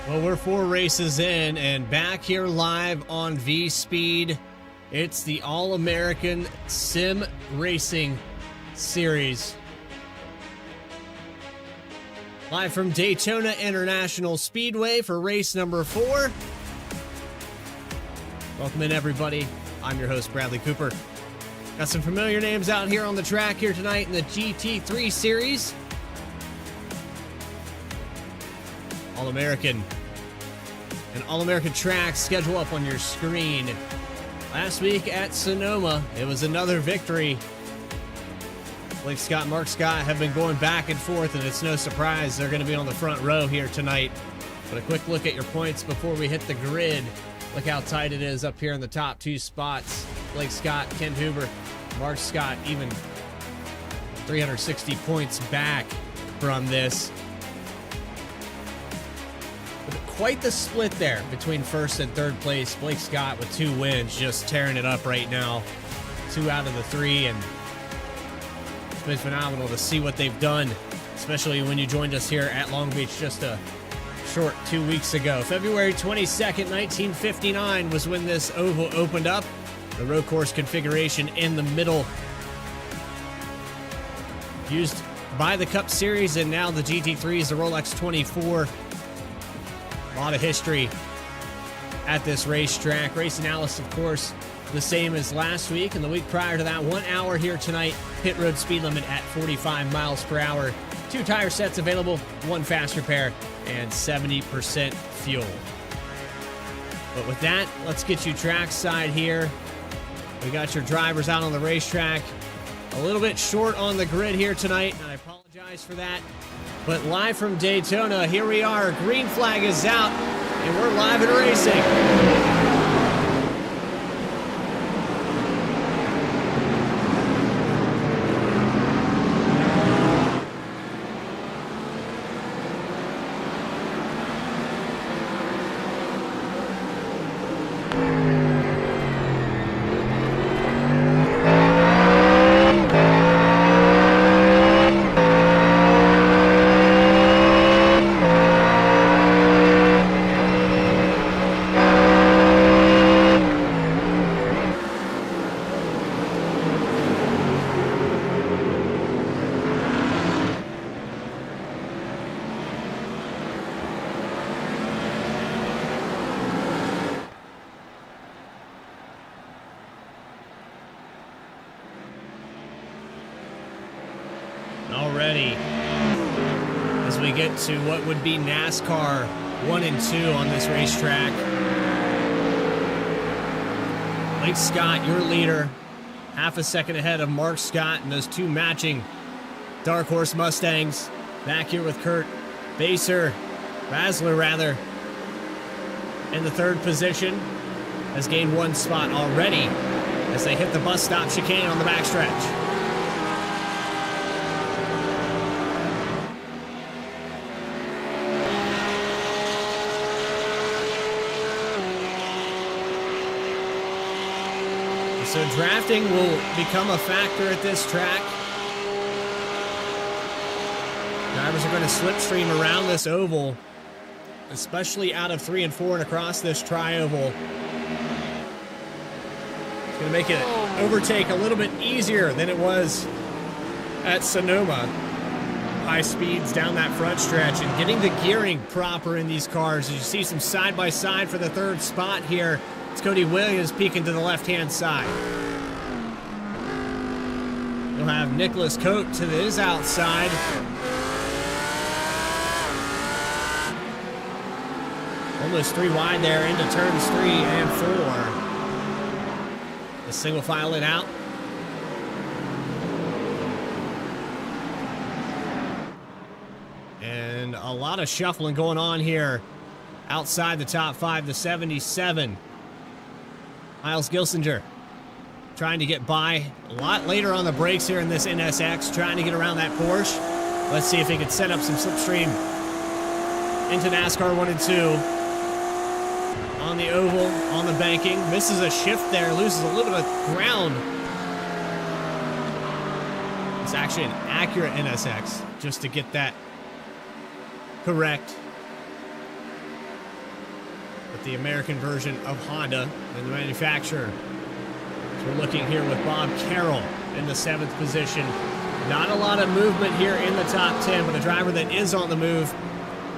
Well, we're 4 races in and back here live on V-Speed. It's the All-American Sim Racing Series. Live from Daytona International Speedway for race number 4. Welcome in, everybody. I'm your host, Bradley Cooper. Got some familiar names out here on the track here tonight in the GT3 series. All-American. An All-American track schedule up on your screen. Last week at Sonoma, it was another victory. Blake Scott and Mark Scott have been going back and forth, and it's no surprise they're going to be on the front row here tonight. But a quick look at your points before we hit the grid. Look how tight it is up here in the top 2 spots. Blake Scott, Ken Huber, Mark Scott, even 360 points back from this. Quite the split there between first and third place. Blake Scott with 2 wins, just tearing it up right now. 2 out of the 3, and it's been phenomenal to see what they've done, especially when you joined us here at Long Beach just a short 2 weeks ago. February 22nd, 1959 was when this oval opened up. The road course configuration in the middle. Used by the Cup Series and now the GT3s, the Rolex 24. A lot of history at this racetrack. Race analysis, of course, the same as last week and the week prior to that. 1 hour here tonight. Pit road speed limit at 45 miles per hour. 2 tire sets available, 1 fast repair, and 70% fuel. But with that, let's get you trackside here. We got your drivers out on the racetrack. A little bit short on the grid here tonight, and I apologize for that. But live from Daytona, here we are. Green flag is out, and we're live and racing. Already, as we get to what would be NASCAR 1 and 2 on this racetrack. Blake Scott, your leader, half a second ahead of Mark Scott and those 2 matching Dark Horse Mustangs. Back here with Kurt Basler, in the 3rd position, has gained 1 spot already as they hit the bus stop chicane on the backstretch. So drafting will become a factor at this track. Drivers are going to slipstream around this oval, especially out of 3 and 4 and across this tri-oval. It's going to make it overtake a little bit easier than it was at Sonoma. High speeds down that front stretch and getting the gearing proper in these cars. As you see some side-by-side for the 3rd spot here. It's Cody Williams peeking to the left-hand side. You'll have Nicholas Coate to his outside. Almost 3 wide there into turns 3 and 4. The single file it out. And a lot of shuffling going on here outside the top 5, the 77. Miles Gilsinger trying to get by a lot later on the brakes here in this NSX, trying to get around that Porsche. Let's see if he can set up some slipstream into NASCAR 1 and 2. On the oval, on the banking. Misses a shift there, loses a little bit of ground. It's actually an accurate NSX, just to get that correct. the American version of Honda and the manufacturer. So we're looking here with Bob Carroll in the 7th position. Not a lot of movement here in the top 10, but a driver that is on the move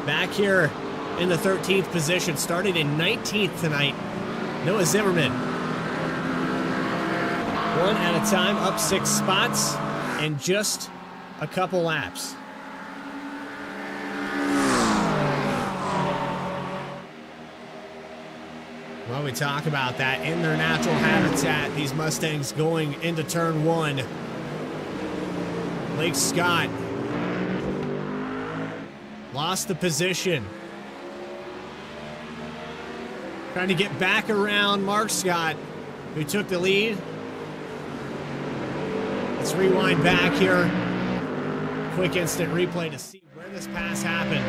back here in the 13th position, started in 19th tonight, Noah Zimmerman. One at a time, up 6 spots in just a couple laps. Well, we talk about that in their natural habitat, these Mustangs going into turn 1. Blake Scott lost the position. Trying to get back around Mark Scott, who took the lead. Let's rewind back here. Quick instant replay to see where this pass happened.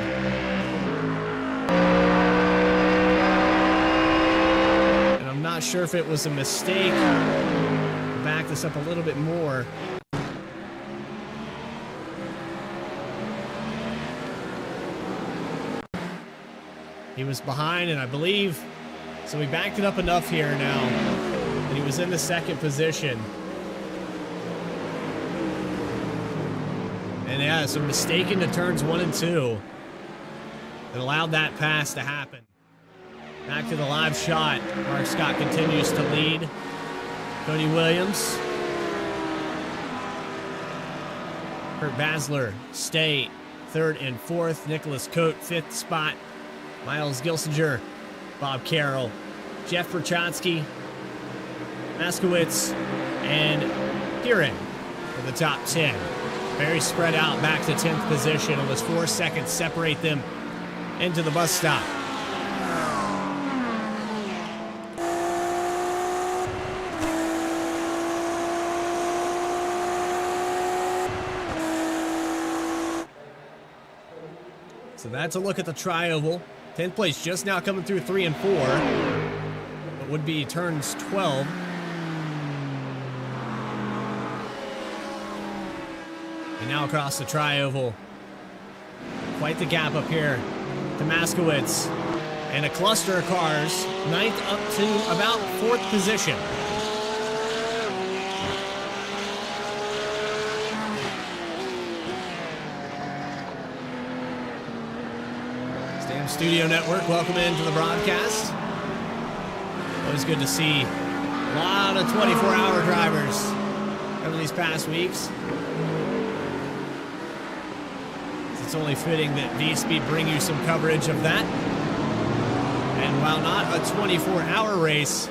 And I'm not sure if it was a mistake. Back this up a little bit more. He was behind, and I believe, so we backed it up enough here now, and he was in the 2nd position. And yeah, so mistaken to turns 1 and 2 that allowed that pass to happen. Back to the live shot. Mark Scott continues to lead. Cody Williams. Kurt Basler stay 3rd and 4th. Nicholas Coate 5th spot. Miles Gilsinger, Bob Carroll, Jeff Berchotsky, Maskowitz, and Kieran for the top 10. Very spread out back to 10th position. Almost 4 seconds separate them into the bus stop. So that's a look at the tri-oval. 10th place just now coming through 3 and 4. It would be turns 12. And now across the tri-oval. Quite the gap up here to Maskowitz. And a cluster of cars, 9th up to about 4th position. Studio Network, welcome into the broadcast. Always good to see a lot of 24-hour drivers over these past weeks. It's only fitting that V-Speed bring you some coverage of that. And while not a 24-hour race,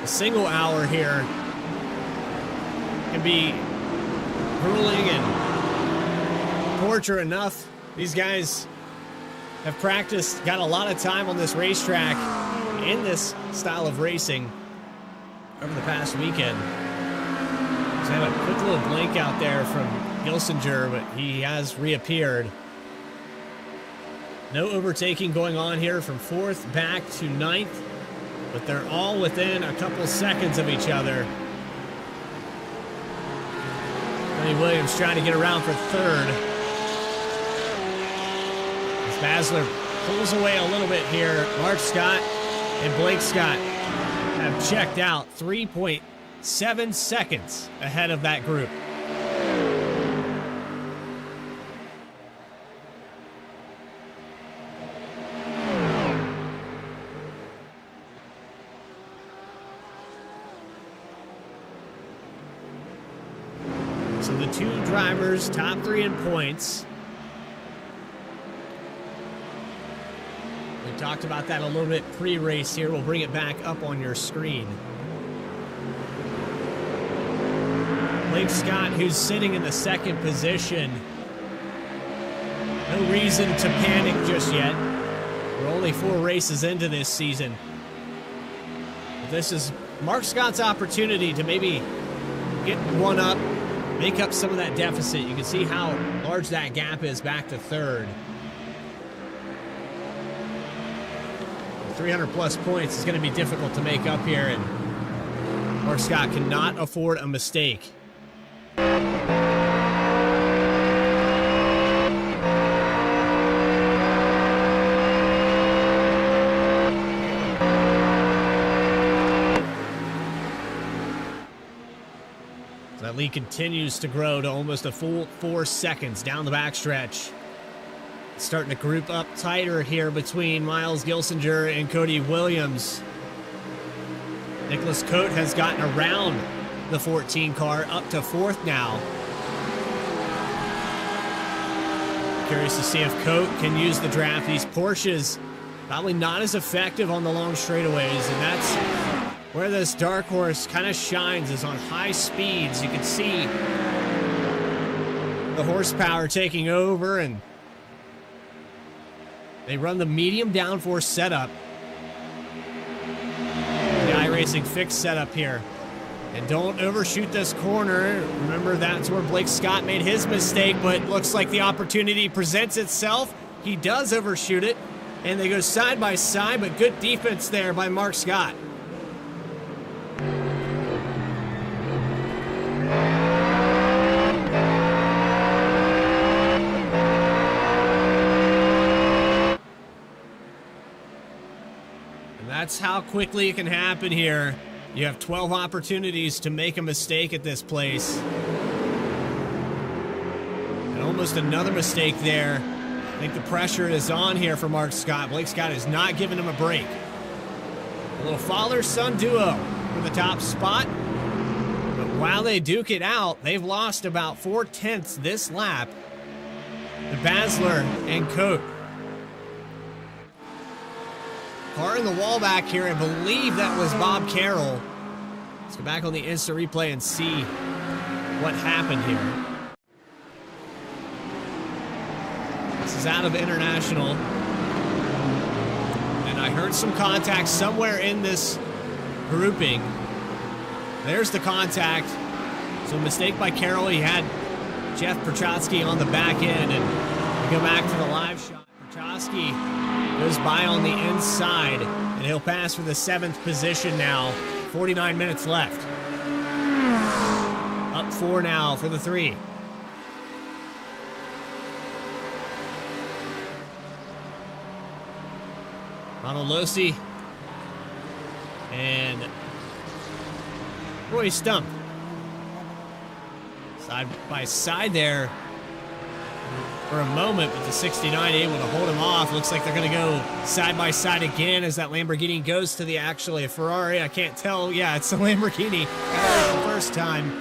a single hour here can be grueling and torture enough. These guys have practiced, got a lot of time on this racetrack in this style of racing over the past weekend. Just had a quick little blink out there from Gilsinger, but he has reappeared. No overtaking going on here from 4th back to 9th, but they're all within a couple seconds of each other. Tony Williams trying to get around for 3rd. Basler pulls away a little bit here. Mark Scott and Blake Scott have checked out 3.7 seconds ahead of that group. So the 2 drivers, top 3 in points. We talked about that a little bit pre-race here. We'll bring it back up on your screen. Blake Scott, who's sitting in the 2nd position. No reason to panic just yet. We're only 4 races into this season. But this is Mark Scott's opportunity to maybe get one up, make up some of that deficit. You can see how large that gap is back to 3rd. 300-plus points is going to be difficult to make up here, and Mark Scott cannot afford a mistake. That lead continues to grow to almost a full 4 seconds down the backstretch. It's starting to group up tighter here between Miles Gilsinger and Cody Williams. Nicholas Cote has gotten around the 14 car, up to 4th now. Curious to see if Cote can use the draft. These Porsches probably not as effective on the long straightaways, and that's where this dark horse kind of shines, is on high speeds. You can see the horsepower taking over, and they run the medium downforce setup. The iRacing fixed setup here. And don't overshoot this corner. Remember, that's where Blake Scott made his mistake, but looks like the opportunity presents itself. He does overshoot it, and they go side by side, but good defense there by Mark Scott. And that's how quickly it can happen here. You have 12 opportunities to make a mistake at this place. And almost another mistake there. I think the pressure is on here for Mark Scott. Blake Scott is not giving him a break. A little father-son duo for the top spot. But while they duke it out, they've lost about 4/10 this lap to Basler and Cote. Car in the wall back here, I believe that was Bob Carroll. Let's go back on the instant replay and see what happened here. This is out of International. And I heard some contact somewhere in this grouping. There's the contact. So mistake by Carroll. He had Jeff Prochatsky on the back end. And we go back to the live shot. Prochatsky goes by on the inside, and he'll pass for the 7th position now. 49 minutes left. Up 4 now for the 3. Ronald Losi and Roy Stump. Side by side there for a moment, but the 69 able to hold him off. Looks like they're going to go side by side again as that Lamborghini goes to the actually a Ferrari. I can't tell. Yeah, it's a Lamborghini. The first time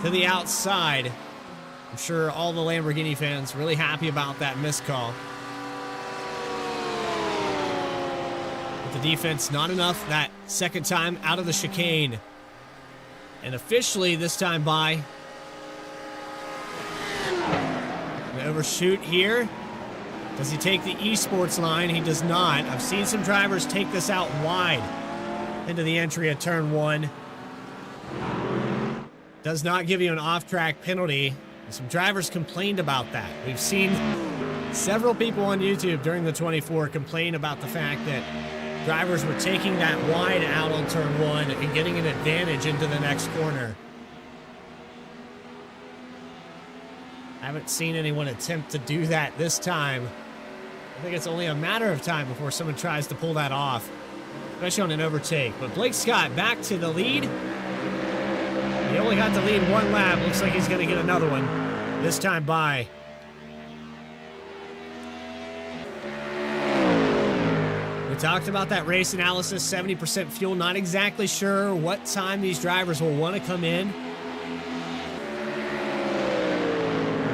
to the outside. I'm sure all the Lamborghini fans really happy about that missed call. But the defense not enough that second time out of the chicane. And officially this time by overshoot here. Does he take the esports line? He does not. I've seen some drivers take this out wide into the entry of turn 1. Does not give you an off-track penalty. Some drivers complained about that. We've seen several people on YouTube during the 24 complain about the fact that drivers were taking that wide out on turn 1 and getting an advantage into the next corner. I haven't seen anyone attempt to do that this time. I think it's only a matter of time before someone tries to pull that off, especially on an overtake. But Blake Scott back to the lead. He only got the lead 1 lap. Looks like he's going to get another one this time by. We talked about that race analysis, 70% fuel. Not exactly sure what time these drivers will want to come in.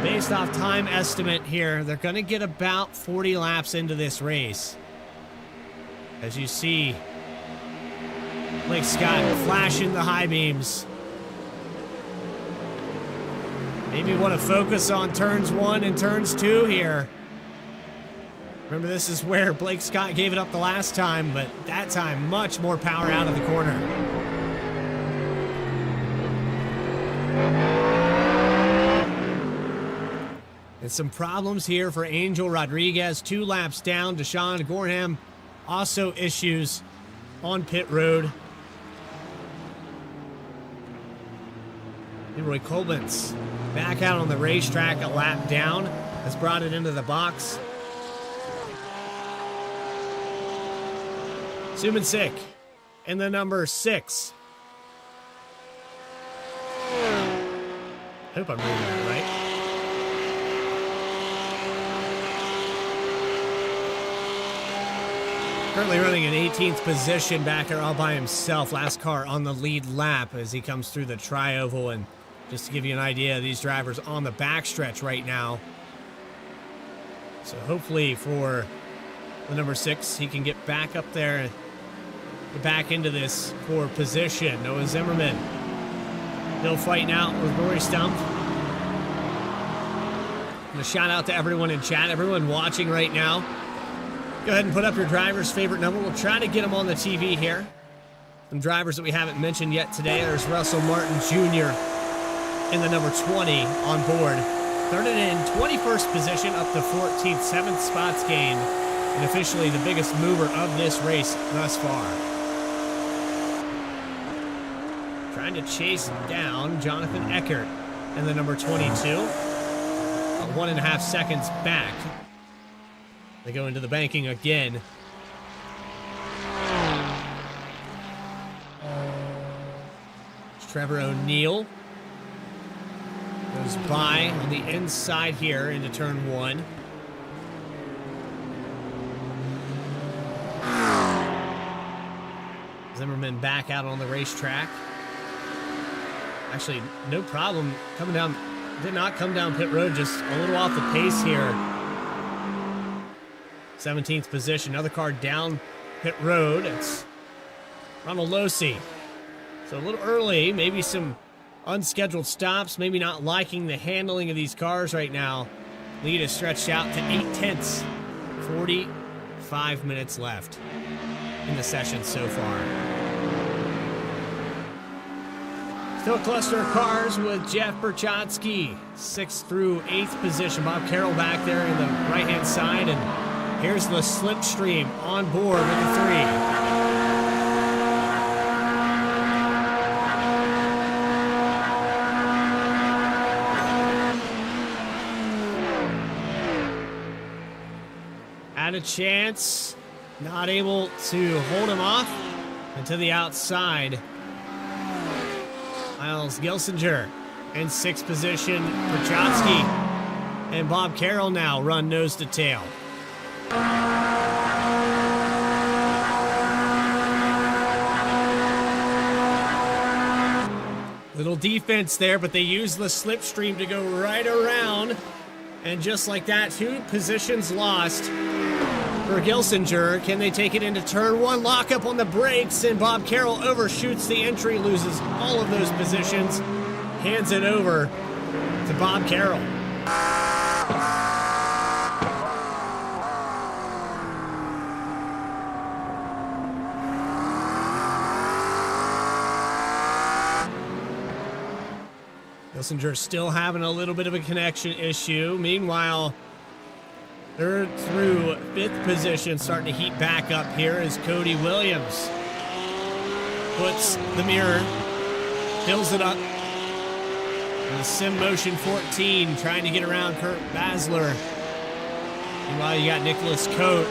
Based off time estimate here, they're going to get about 40 laps into this race. As you see, Blake Scott flashing the high beams. Maybe want to focus on turns 1 and turns 2 here. Remember, this is where Blake Scott gave it up the last time, but that time much more power out of the corner. And some problems here for Angel Rodriguez. 2 laps down. Deshaun Gorham also issues on pit road. Leroy Colbins back out on the racetrack, a lap down. Has brought it into the box. Suman Sick in the number 6. hope I'm reading that right. Currently running in 18th position back there all by himself. Last car on the lead lap as he comes through the tri-oval. And just to give you an idea, these drivers on the backstretch right now. So hopefully for the number 6, he can get back up there, back into this for position. Noah Zimmerman still fighting out with Rory Stumpf. And a shout out to everyone in chat, everyone watching right now. Go ahead and put up your driver's favorite number. We'll try to get them on the TV here. Some drivers that we haven't mentioned yet today. There's Russell Martin Jr. in the number 20 on board. Started in 21st position up to 14th, 7th spots gained, and officially the biggest mover of this race thus far. Trying to chase down Jonathan Eckert in the number 22. 1.5 seconds back. They go into the banking again. It's Trevor O'Neill. Goes by on the inside here into turn 1. Zimmerman back out on the racetrack. Actually, no problem coming down. Did not come down pit road, just a little off the pace here. 17th position, another car down pit road. It's Ronald Losey. So a little early, maybe some unscheduled stops, maybe not liking the handling of these cars right now. Lead is stretched out to 8/10. 45 minutes left in the session so far. Still a cluster of cars with Jeff Berchotsky, 6th through 8th position. Bob Carroll back there in the right-hand side, and here's the slipstream on board with the 3. Had a chance, not able to hold him off, and to the outside. Miles Gelsinger in 6th position. Berchotsky and Bob Carroll now run nose to tail. Little defense there, but they use the slipstream to go right around. And just like that, 2 positions lost for Gelsinger. Can they take it into turn 1? Lock up on the brakes, and Bob Carroll overshoots the entry, loses all of those positions, hands it over to Bob Carroll. Gelsinger still having a little bit of a connection issue. Meanwhile, 3rd through 5th position starting to heat back up here as Cody Williams puts the mirror, fills it up. And the Sim Motion 14 trying to get around Kurt Basler. Meanwhile, you got Nicholas Coate,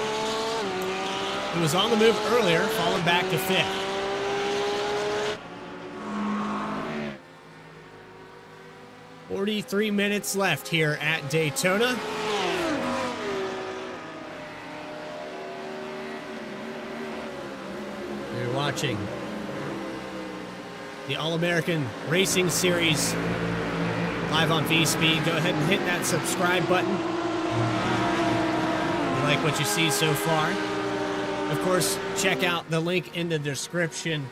who was on the move earlier, falling back to 5th. "43 minutes left here at Daytona. You're watching the All-American Racing Series live on V-Speed. Go ahead and hit that subscribe button if you like what you see so far. Of course, check out the link in the description.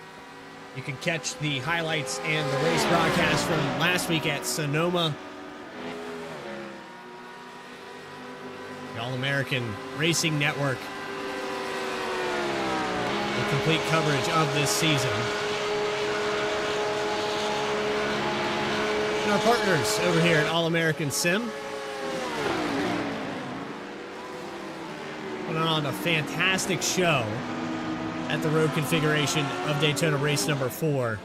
You can catch the highlights and the race broadcast from last week at Sonoma. The All-American Racing Network. The complete coverage of this season. And our partners over here at All-American Sim. Put on a fantastic show at the road configuration of Daytona race number 4.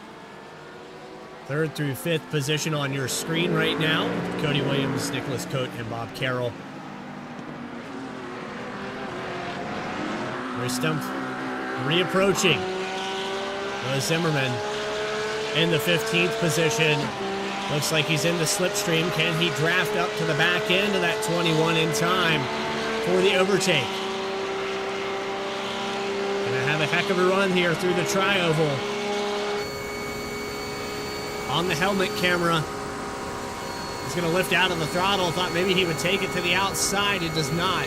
3rd through 5th position on your screen right now. Cody Williams, Nicholas Coate, and Bob Carroll. Rory Stumpf reapproaching. Zimmerman in the 15th position. Looks like he's in the slipstream. Can he draft up to the back end of that 21 in time for the overtake? Gonna have a heck of a run here through the tri-oval. On the helmet camera. He's gonna lift out of the throttle. Thought maybe he would take it to the outside. It does not.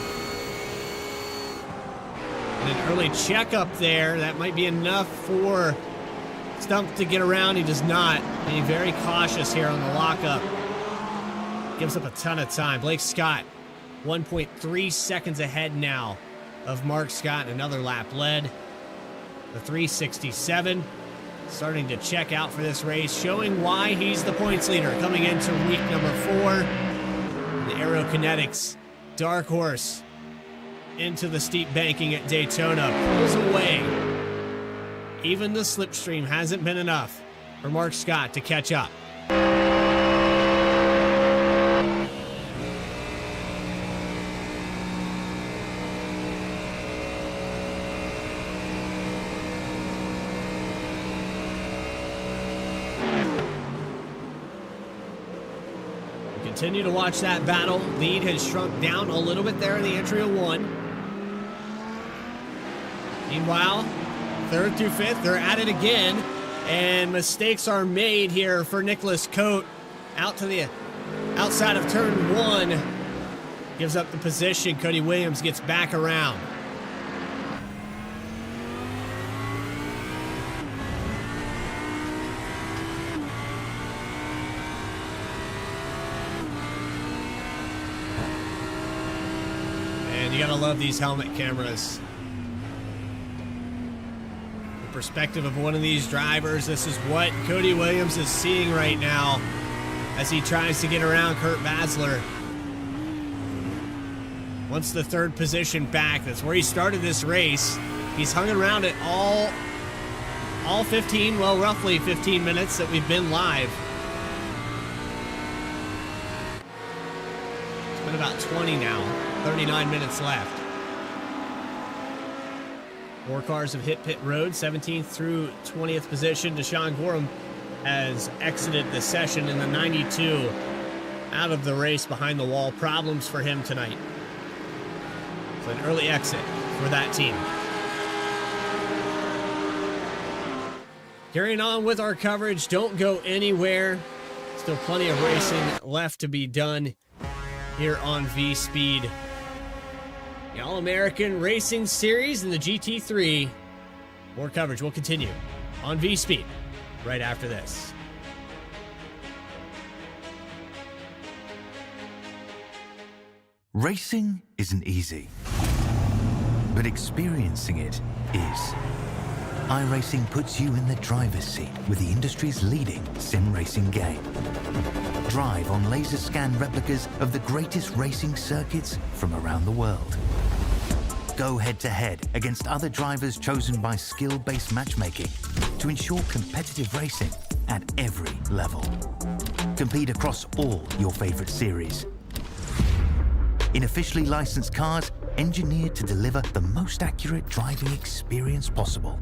And an early checkup there. That might be enough for Stump to get around. He does not. Being very cautious here on the lockup. Gives up a ton of time. Blake Scott, 1.3 seconds ahead now of Mark Scott. Another lap led. The 367 starting to check out for this race, showing why he's the points leader coming into week number 4. The Aerokinetics dark horse into the steep banking at Daytona pulls away. Even the slipstream hasn't been enough for Mark Scott to catch up. We continue to watch that battle. Lead has shrunk down a little bit there in the entry of 1. Meanwhile, 3rd through 5th, they're at it again, and mistakes are made here for Nicholas Coate. Out to the outside of turn 1, gives up the position. Cody Williams gets back around. And you gotta love these helmet cameras. Perspective of one of these drivers. This is what Cody Williams is seeing right now as he tries to get around Kurt Basler. Wants the 3rd position back. That's where he started this race. He's hung around it all 15, well, roughly 15 minutes that we've been live. It's been about 20 now, 39 minutes left. 4 cars have hit pit road, 17th through 20th position. Deshaun Gorham has exited the session in the 92, out of the race behind the wall. Problems for him tonight. So an early exit for that team. Carrying on with our coverage. Don't go anywhere. Still plenty of racing left to be done here on V-Speed. The All-American Racing Series and the GT3. More coverage will continue on V-Speed right after this. Racing isn't easy, but experiencing it is. iRacing puts you in the driver's seat with the industry's leading sim racing game. Drive on laser scan replicas of the greatest racing circuits from around the world. Go head-to-head against other drivers chosen by skill-based matchmaking to ensure competitive racing at every level. Compete across all your favorite series. In officially licensed cars, engineered to deliver the most accurate driving experience possible.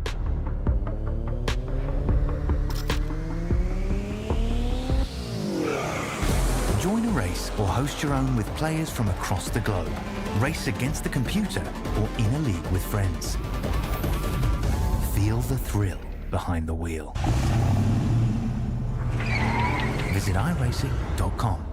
Join a race or host your own with players from across the globe. Race against the computer or in a league with friends. Feel the thrill behind the wheel. Visit iRacing.com.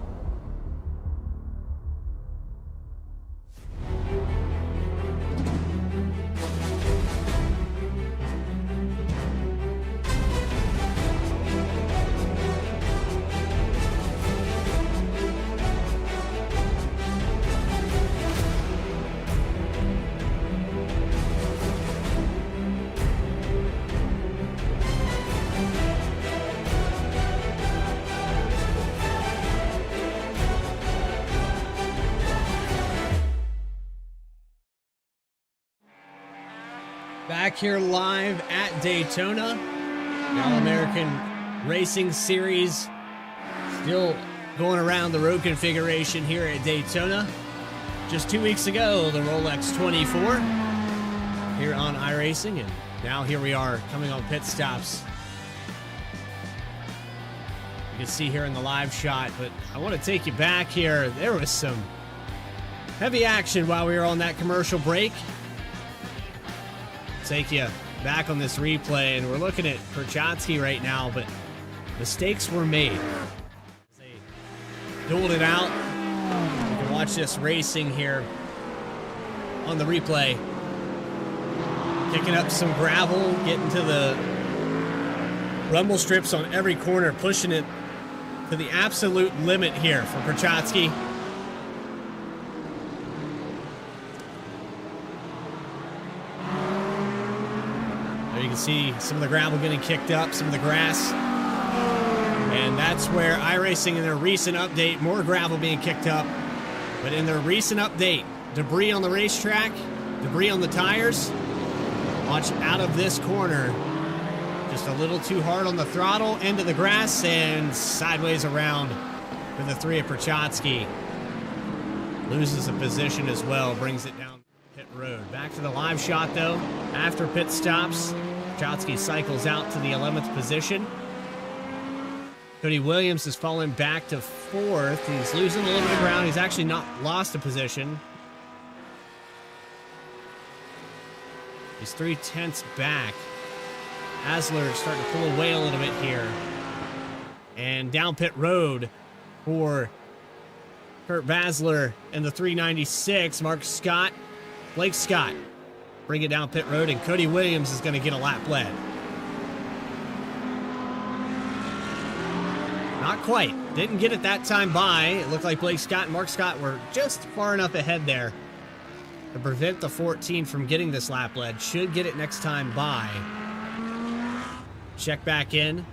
Back here live at Daytona. The All-American Racing Series still going around the road configuration here at Daytona. Just 2 weeks ago, the Rolex 24 here on iRacing, and now here we are coming on pit stops. You can see here in the live shot, but I want to take you back here. There was some heavy action while we were on that commercial break. Take you back on this replay, and we're looking at Perchatsky right now, but mistakes were made. They dueled it out. You can watch this racing here on the replay. Kicking up some gravel, getting to the rumble strips on every corner, pushing it to the absolute limit here for Perchatsky. There you can see some of the gravel getting kicked up, some of the grass. And that's where iRacing in their recent update, more gravel being kicked up. But in their recent update, debris on the racetrack, debris on the tires. Watch out of this corner. Just a little too hard on the throttle, into the grass, and sideways around for the 3 of Perchatsky. Loses a position as well, brings it down pit road. Back to the live shot, though. After pit stops, Perchatsky cycles out to the 11th position. Cody Williams has fallen back to 4th. He's losing a little bit of ground. He's actually not lost a position. He's 3/10 back. Asler starting to pull away a little bit here. And down pit road for Kurt Basler and the 396. Mark Scott, Blake Scott bring it down pit road, and Cody Williams is going to get a lap led. Not quite. Didn't get it that time by. It looked like Blake Scott and Mark Scott were just far enough ahead there to prevent the 14 from getting this lap led. Should get it next time by. Check back in.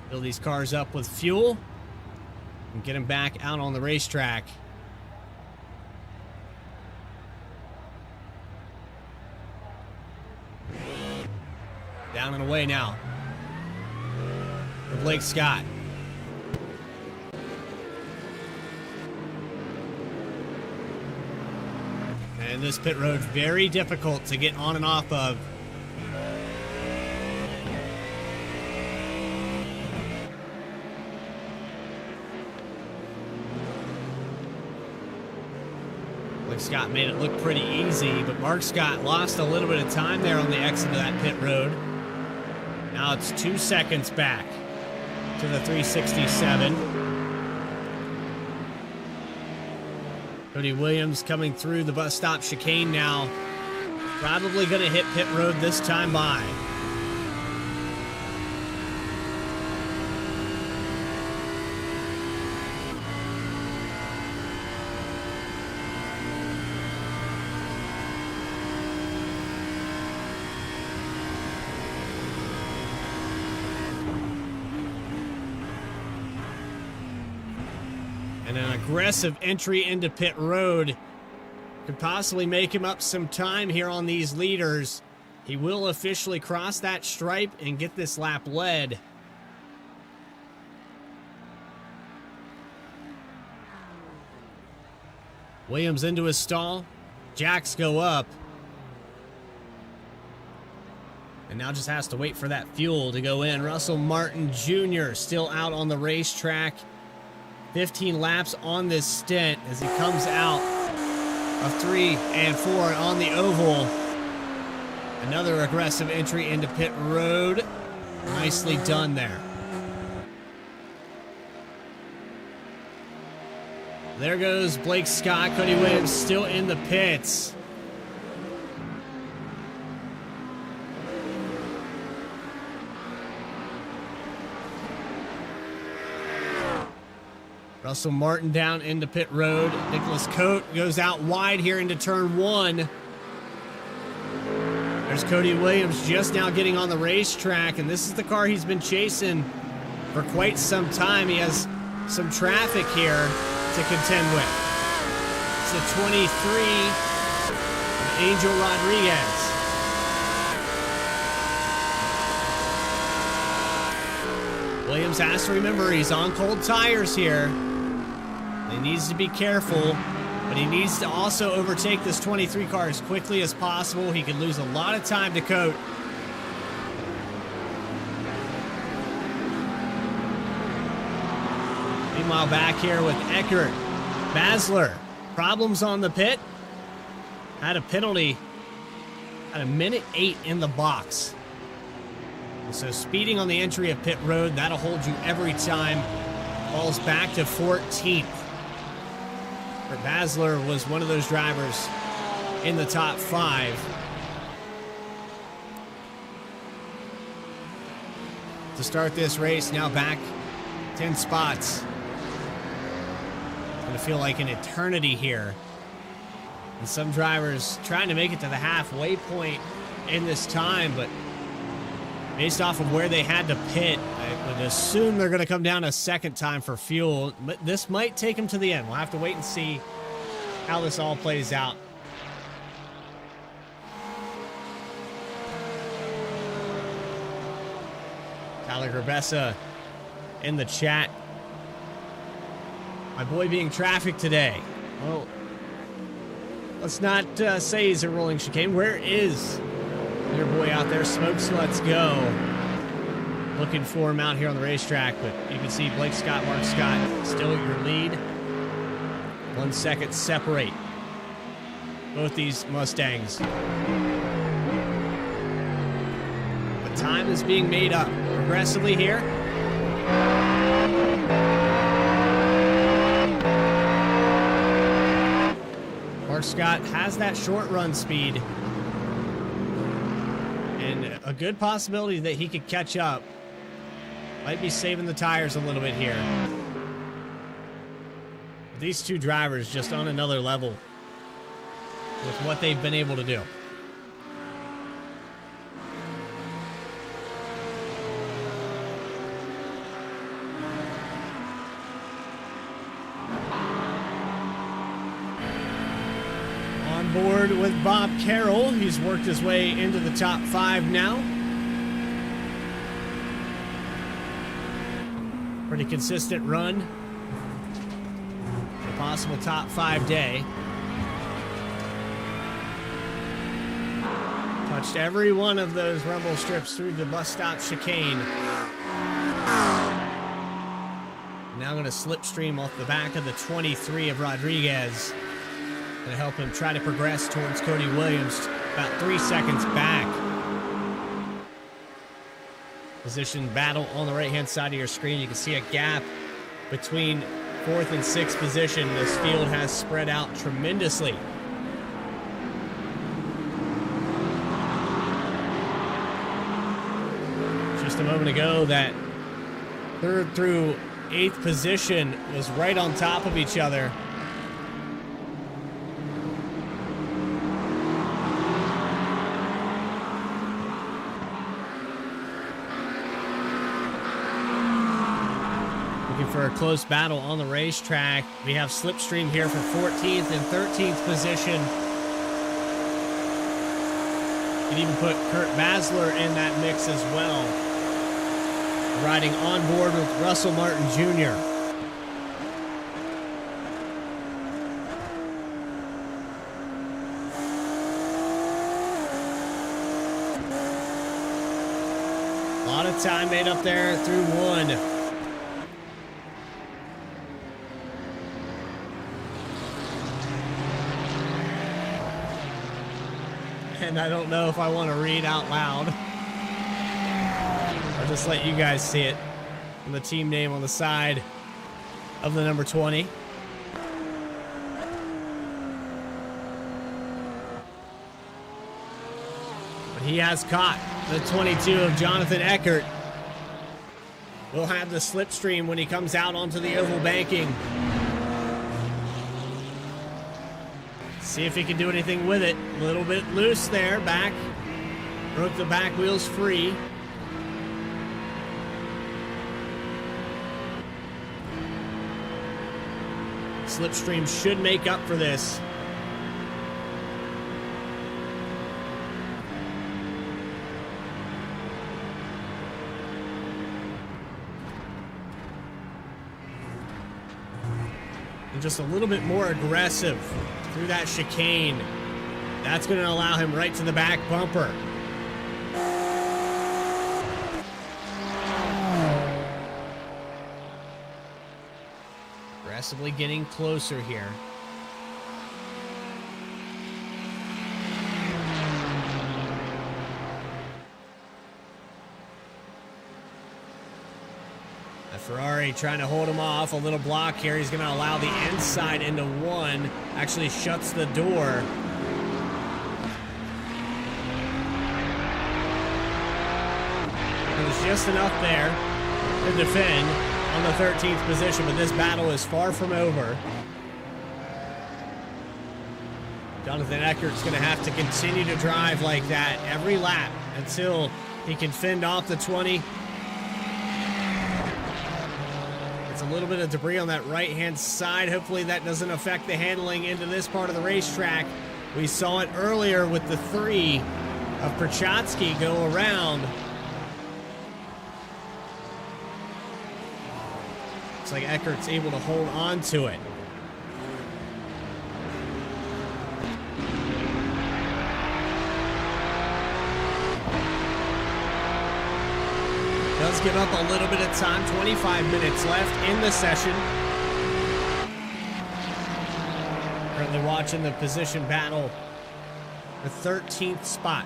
Fill these cars up with fuel and get them back out on the racetrack. Down and away now for Blake Scott. And this pit road, very difficult to get on and off of. Blake Scott made it look pretty easy, but Mark Scott lost a little bit of time there on the exit of that pit road. Now it's 2 seconds back to the 367. Cody Williams coming through the bus stop chicane now. Probably going to hit pit road this time by. And an aggressive entry into pit road could possibly make him up some time here on these leaders. He will officially cross that stripe and get this lap led. Williams into his stall. Jacks go up. And now just has to wait for that fuel to go in. Russell Martin Jr. still out on the racetrack. 15 laps on this stint as he comes out of 3 and 4 on the oval. Another aggressive entry into pit road. Nicely done there. There goes Blake Scott. Cody Williams still in the pits. Russell Martin down into pit road. Nicholas Coate goes out wide here into turn 1. There's Cody Williams just now getting on the racetrack, and this is the car he's been chasing for quite some time. He has some traffic here to contend with. It's the 23 of Angel Rodriguez. Williams has to remember he's on cold tires here. He needs to be careful, but he needs to also overtake this 23 car as quickly as possible. He could lose a lot of time to Coate. Meanwhile, back here with Eckert. Basler, problems on the pit. Had a penalty at a minute 8 in the box. So speeding on the entry of pit road, that'll hold you every time. Falls back to 14th. But Basler was one of those drivers in the top 5. To start this race, now back 10 spots. It's going to feel like an eternity here. And some drivers trying to make it to the halfway point in this time, but based off of where they had to pit, I would assume they're going to come down a second time for fuel. But this might take them to the end. We'll have to wait and see how this all plays out. Tyler Gerbessa in the chat. My boy being trafficked today. Well, let's not say he's a rolling chicane. Where is your boy out there? Smokes, let's go. Looking for him out here on the racetrack, but you can see Blake Scott, Mark Scott still at your lead. 1 second separate both these Mustangs. But time is being made up progressively here. Mark Scott has that short run speed and a good possibility that he could catch up. Might be saving the tires a little bit here. These two drivers just on another level with what they've been able to do. On board with Bob Carroll. He's worked his way into the top 5 now. Pretty consistent run. A possible top 5 day. Touched every one of those rumble strips through the bus stop chicane. Now going to slipstream off the back of the 23 of Rodriguez. Going to help him try to progress towards Cody Williams. About 3 seconds back. Position battle on the right-hand side of your screen. You can see a gap between 4th and 6th position. This field has spread out tremendously. Just a moment ago, that 3rd through 8th position was right on top of each other. For a close battle on the racetrack. We have slipstream here for 14th and 13th position. You can even put Kurt Basler in that mix as well. Riding on board with Russell Martin Jr. A lot of time made up there through 1. And I don't know if I want to read out loud. I'll just let you guys see it. And the team name on the side of the number 20. But he has caught the 22 of Jonathan Eckert. We'll have the slipstream when he comes out onto the oval banking. See if he can do anything with it. A little bit loose there, back. Broke the back wheels free. Slipstream should make up for this. And just a little bit more aggressive through that chicane. That's going to allow him right to the back bumper. Progressively getting closer here. The Ferrari trying to hold him off. A little block here. He's going to allow the inside into one. Actually shuts the door. There's just enough there to defend on the 13th position, but this battle is far from over. Jonathan Eckert's going to have to continue to drive like that every lap until he can fend off the 20. It's a little bit of debris on that right-hand side. Hopefully that doesn't affect the handling into this part of the racetrack. We saw it earlier with the 3 of Prochatsky go around. Looks like Eckert's able to hold on to it. Does give up a little bit of time. 25 minutes left in the session. Currently watching the position battle. The 13th spot.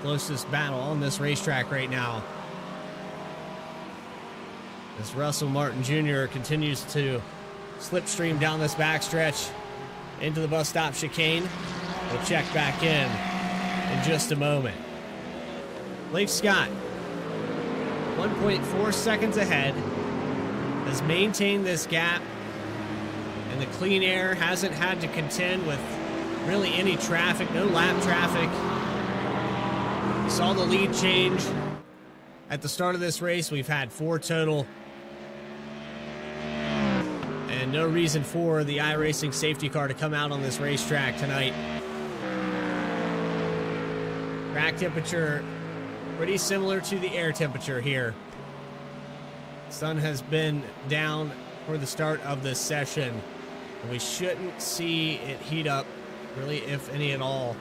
Closest battle on this racetrack right now. As Russell Martin Jr. continues to slipstream down this backstretch into the bus stop chicane. We'll check back in just a moment. Leif Scott, 1.4 seconds ahead, has maintained this gap, and the clean air hasn't had to contend with really any traffic, no lap traffic. We saw the lead change at the start of this race. We've had 4 total. And no reason for the iRacing safety car to come out on this racetrack tonight. Track temperature pretty similar to the air temperature here. Sun has been down for the start of this session, and we shouldn't see it heat up, really, if any at all.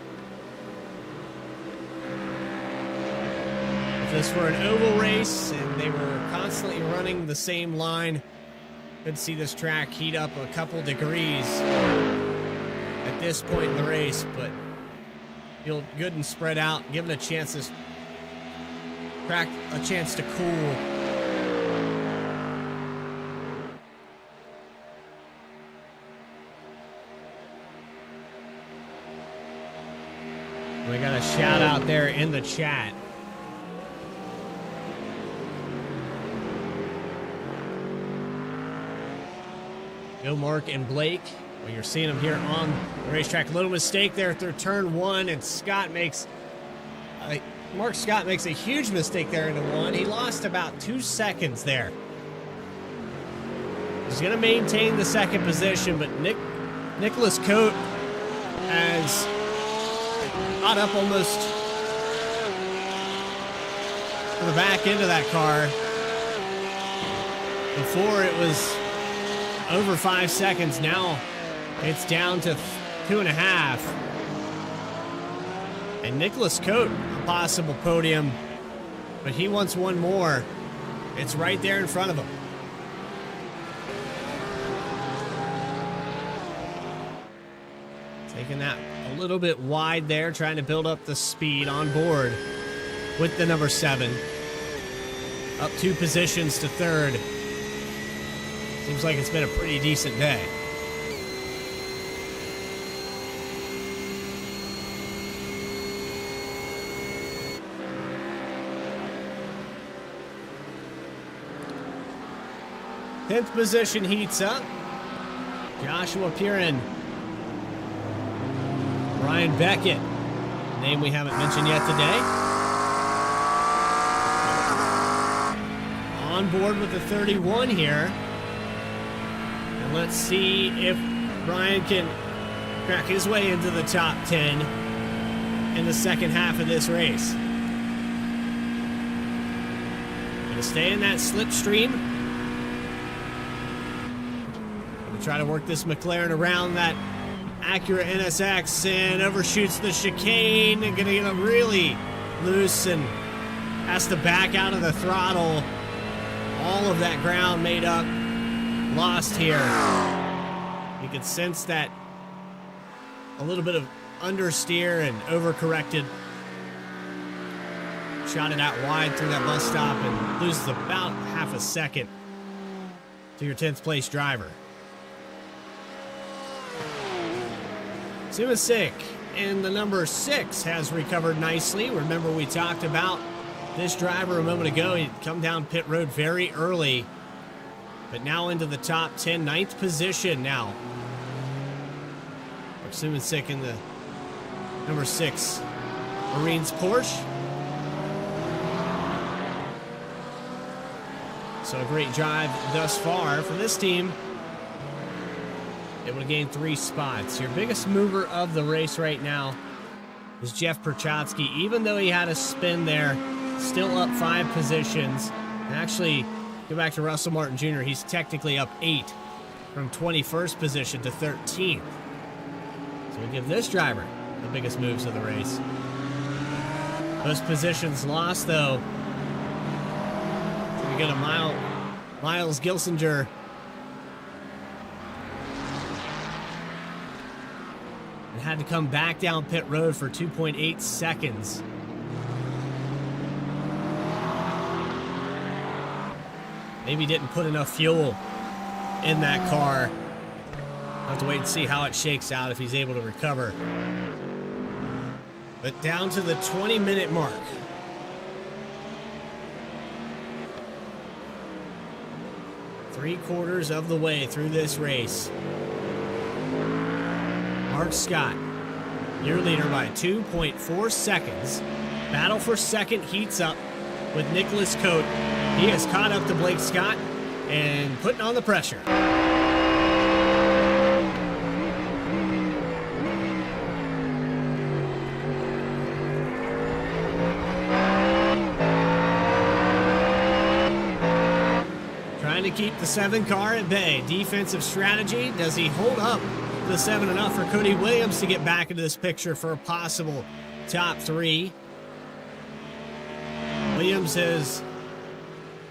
If this were an oval race and they were constantly running the same line, could see this track heat up a couple degrees at this point in the race, but feel good and spread out, given a chance this track a chance to cool. We got a shout out there in the chat. Go Mark and Blake. Well, you're seeing them here on the racetrack. A little mistake there through turn 1, and Mark Scott makes a huge mistake there into 1. He lost about 2 seconds there. He's going to maintain the 2nd position, but Nicholas Coate has caught up almost to the back end of that car. Before it was over 5 seconds. Now it's down to 2.5. And Nicholas Coate, a possible podium, but he wants one more. It's right there in front of him. Taking that a little bit wide there, trying to build up the speed on board with the number 7. Up 2 positions to 3rd. Seems like it's been a pretty decent day. Tenth position heats up. Joshua Purin. Ryan Beckett, name we haven't mentioned yet today. On board with the 31 here. And let's see if Ryan can crack his way into the top 10 in the second half of this race. Gonna stay in that slipstream. Gonna try to work this McLaren around that Acura NSX and overshoots the chicane and gonna get really loose and has to back out of the throttle. All of that ground made up lost here. You could sense that a little bit of understeer and overcorrected. Shot it out wide through that bus stop and loses about half a second to your 10th place driver. Simasik in the number 6 has recovered nicely. Remember, we talked about this driver a moment ago. He'd come down pit road very early, but now into the top 10, 9th position now. Simasik in the number 6 Marines Porsche. So a great drive thus far for this team. Able to gain 3 spots. Your biggest mover of the race right now is Jeff Perchotsky. Even though he had a spin there, still up 5 positions. And actually, go back to Russell Martin Jr., he's technically up 8 from 21st position to 13th. So we give this driver the biggest moves of the race. Those positions lost, though. We get a Miles Gilsinger. And had to come back down pit road for 2.8 seconds. Maybe didn't put enough fuel in that car. I'll have to wait and see how it shakes out if he's able to recover. But down to the 20-minute mark. Three-quarters of the way through this race. Mark Scott, your leader by 2.4 seconds. Battle for second heats up with Nicholas Cote. He has caught up to Blake Scott and putting on the pressure. Trying to keep the 7 car at bay. Defensive strategy. Does he hold up the 7 enough for Cody Williams to get back into this picture for a possible top 3? Williams has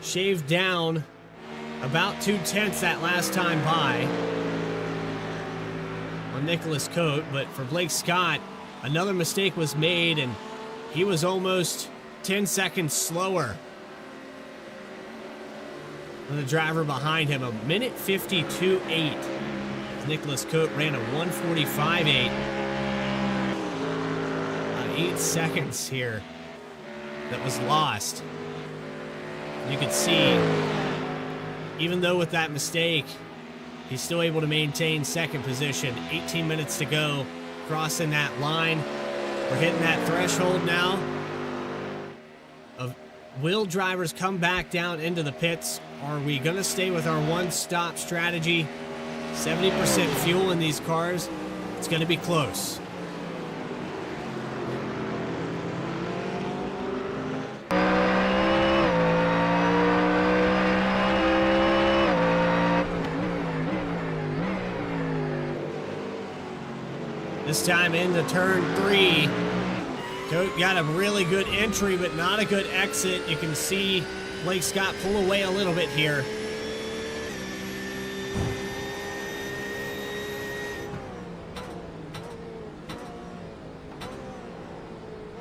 shaved down about 2/10 that last time by on Nicholas Cote, but for Blake Scott, another mistake was made and he was almost 10 seconds slower than the driver behind him. A minute 52.8. Nicholas Cote ran a 1:45.8. 8 seconds here that was lost. You could see, even though with that mistake, he's still able to maintain second position. 18 minutes to go, crossing that line. We're hitting that threshold now of, will drivers come back down into the pits? Are we going to stay with our one-stop strategy? 70% fuel in these cars. It's going to be close. This time into turn 3. Cote got a really good entry, but not a good exit. You can see Blake Scott pull away a little bit here.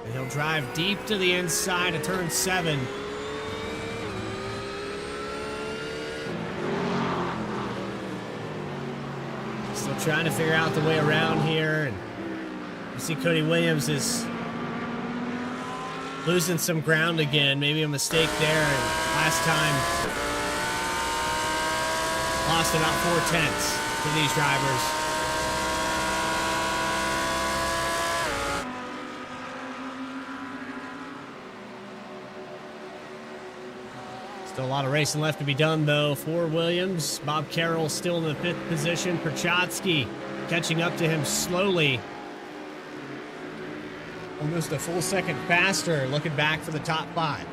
And he'll drive deep to the inside of turn 7. Still trying to figure out the way around here. And you see Cody Williams is losing some ground again. Maybe a mistake there. And last time, lost about 4/10 for these drivers. Still a lot of racing left to be done, though, for Williams. Bob Carroll still in the 5th position. Perchotsky catching up to him slowly. Almost a full second faster, looking back for the top 5.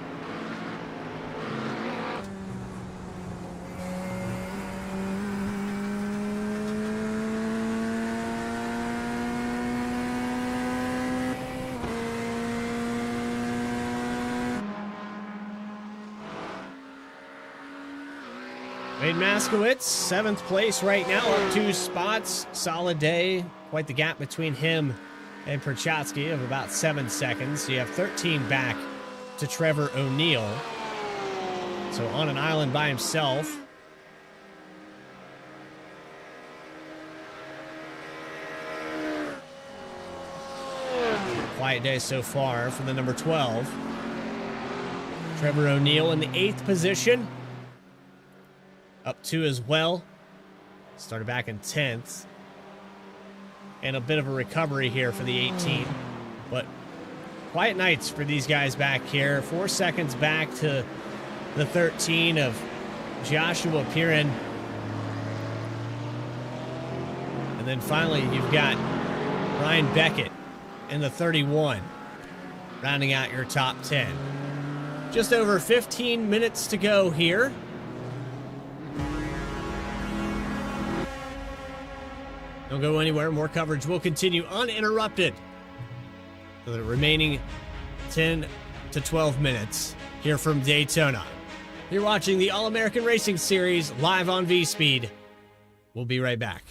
Wade Maskowitz, 7th place right now, up 2 spots. Solid day. Quite the gap between him and Perchatsky of about 7 seconds. You have 13 back to Trevor O'Neill. So on an island by himself. Quiet day so far for the number 12. Trevor O'Neill in the 8th position. Up 2 as well. Started back in 10th. And a bit of a recovery here for the 18. But quiet nights for these guys back here. 4 seconds back to the 13 of Joshua Piran. And then finally you've got Ryan Beckett in the 31, rounding out your top 10. Just over 15 minutes to go here. Don't go anywhere. More coverage will continue uninterrupted for the remaining 10 to 12 minutes here from Daytona. You're watching the All-American Racing Series live on V-Speed. We'll be right back.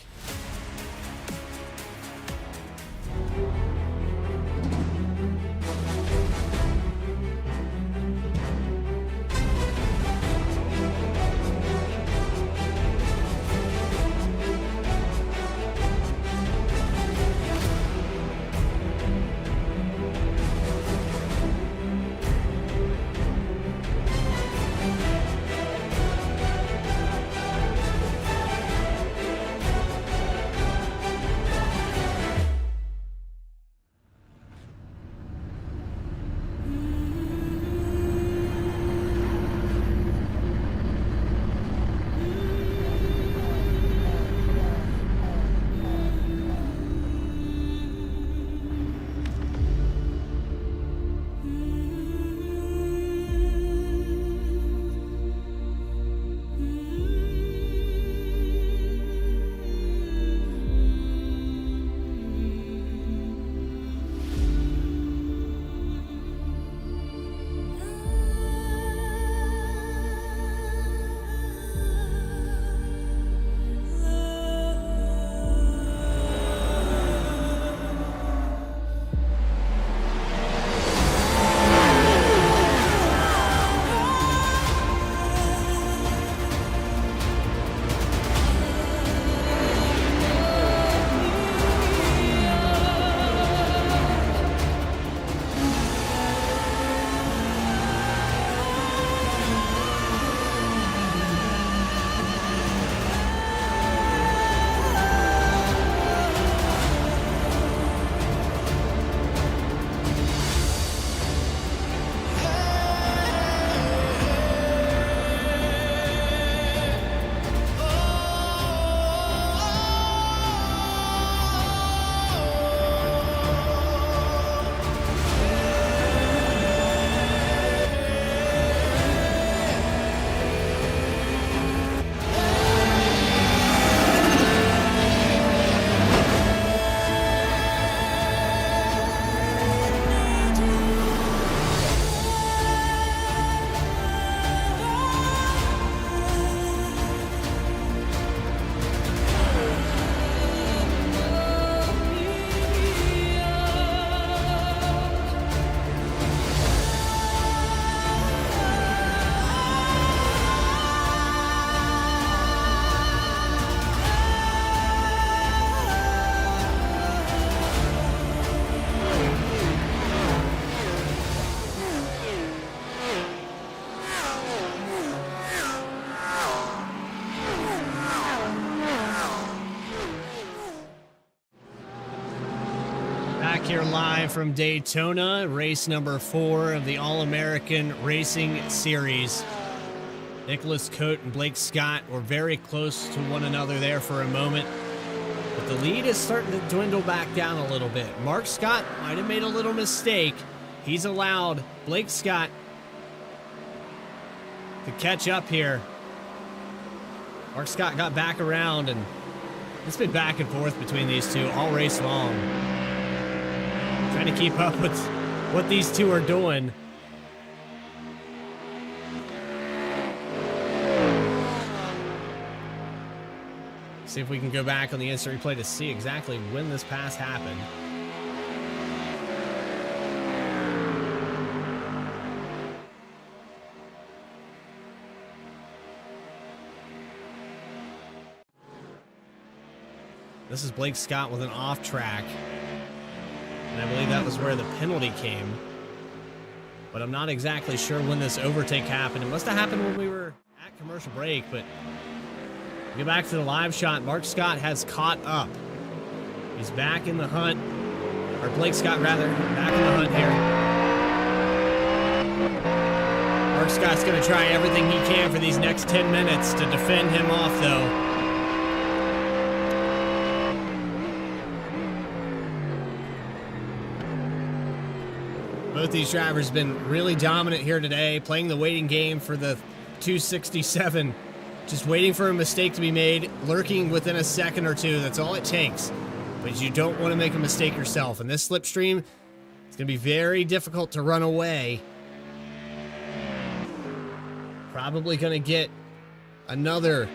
Here live from Daytona, race number 4 of the All-American Racing Series. Nicholas Cote and Blake Scott were very close to one another there for a moment, but the lead is starting to dwindle back down a little bit. Mark Scott might have made a little mistake. He's allowed Blake Scott to catch up here. Mark Scott got back around, and it's been back and forth between these two all race long. Trying to keep up with what these two are doing. See if we can go back on the instant replay to see exactly when this pass happened. This is Blake Scott with an off track. And I believe that was where the penalty came. But I'm not exactly sure when this overtake happened. It must have happened when we were at commercial break, but get back to the live shot. Mark Scott has caught up. He's back in the hunt. Or Blake Scott, rather. Back in the hunt here. Mark Scott's going to try everything he can for these next 10 minutes to defend him off, though. Both these drivers have been really dominant here today, playing the waiting game for the 267. Just waiting for a mistake to be made, lurking within a second or two. That's all it takes. But you don't want to make a mistake yourself. And this slipstream, it's going to be very difficult to run away. Probably going to get another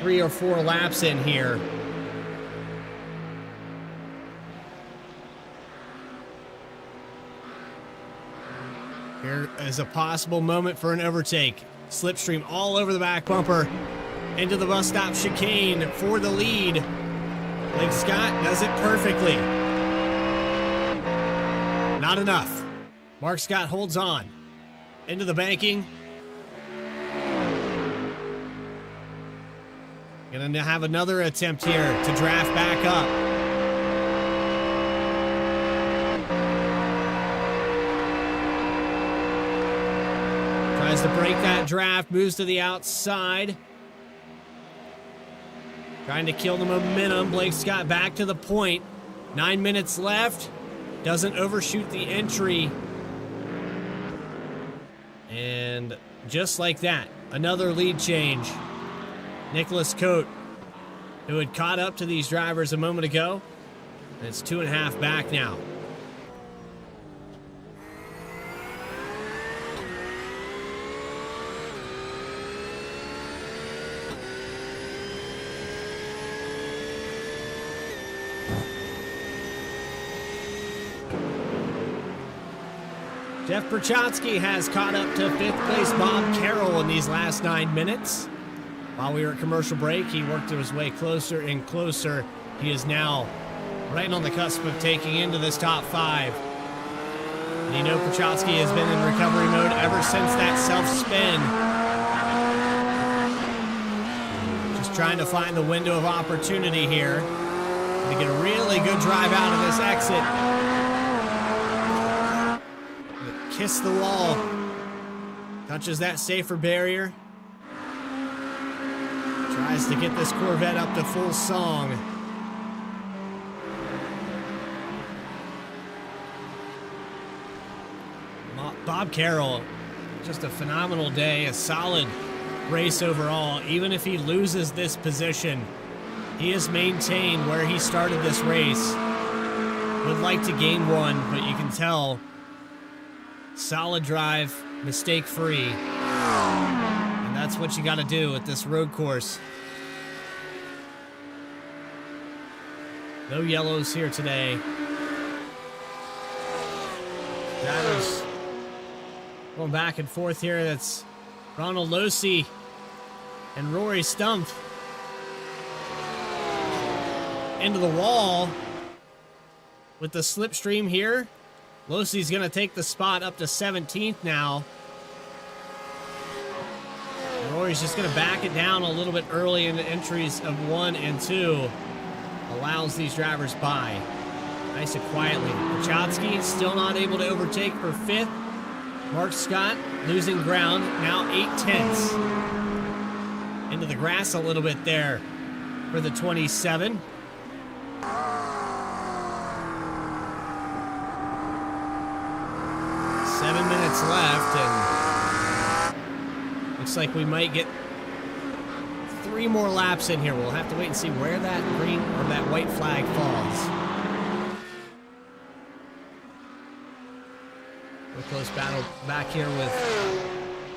3 or 4 laps in here. Here is a possible moment for an overtake. Slipstream all over the back bumper. Into the bus stop chicane for the lead. Blake Scott does it perfectly. Not enough. Mark Scott holds on. Into the banking. Gonna have another attempt here to draft back up. Tries to break that draft, moves to the outside. Trying to kill the momentum. Blake Scott back to the point. 9 minutes left. Doesn't overshoot the entry. And just like that, another lead change. Nicholas Coate, who had caught up to these drivers a moment ago. And it's 2.5 back now. Jeff Perchotsky has caught up to 5th place Bob Carroll in these last 9 minutes. While we were at commercial break, he worked his way closer and closer. He is now right on the cusp of taking into this top 5. And you know Perchotsky has been in recovery mode ever since that self-spin. Just trying to find the window of opportunity here to get a really good drive out of this exit. Kiss the wall. Touches that safer barrier. Tries to get this Corvette up to full song. Bob Carroll, just a phenomenal day, a solid race overall. Even if he loses this position, he has maintained where he started this race. Would like to gain one, but you can tell solid drive, mistake-free. And that's what you got to do at this road course. No yellows here today. Drivers going back and forth here. That's Ronald Losey and Rory Stumpf. Into the wall with the slipstream here. Losey's going to take the spot up to 17th now. And Rory's just going to back it down a little bit early in the entries of 1 and 2. Allows these drivers by. Nice and quietly. Perchotsky still not able to overtake for 5th. Mark Scott losing ground, now 8/10. Into the grass a little bit there for the 27. Left, and looks like we might get 3 more laps in here. We'll have to wait and see where that green or that white flag falls. We're close battle back here with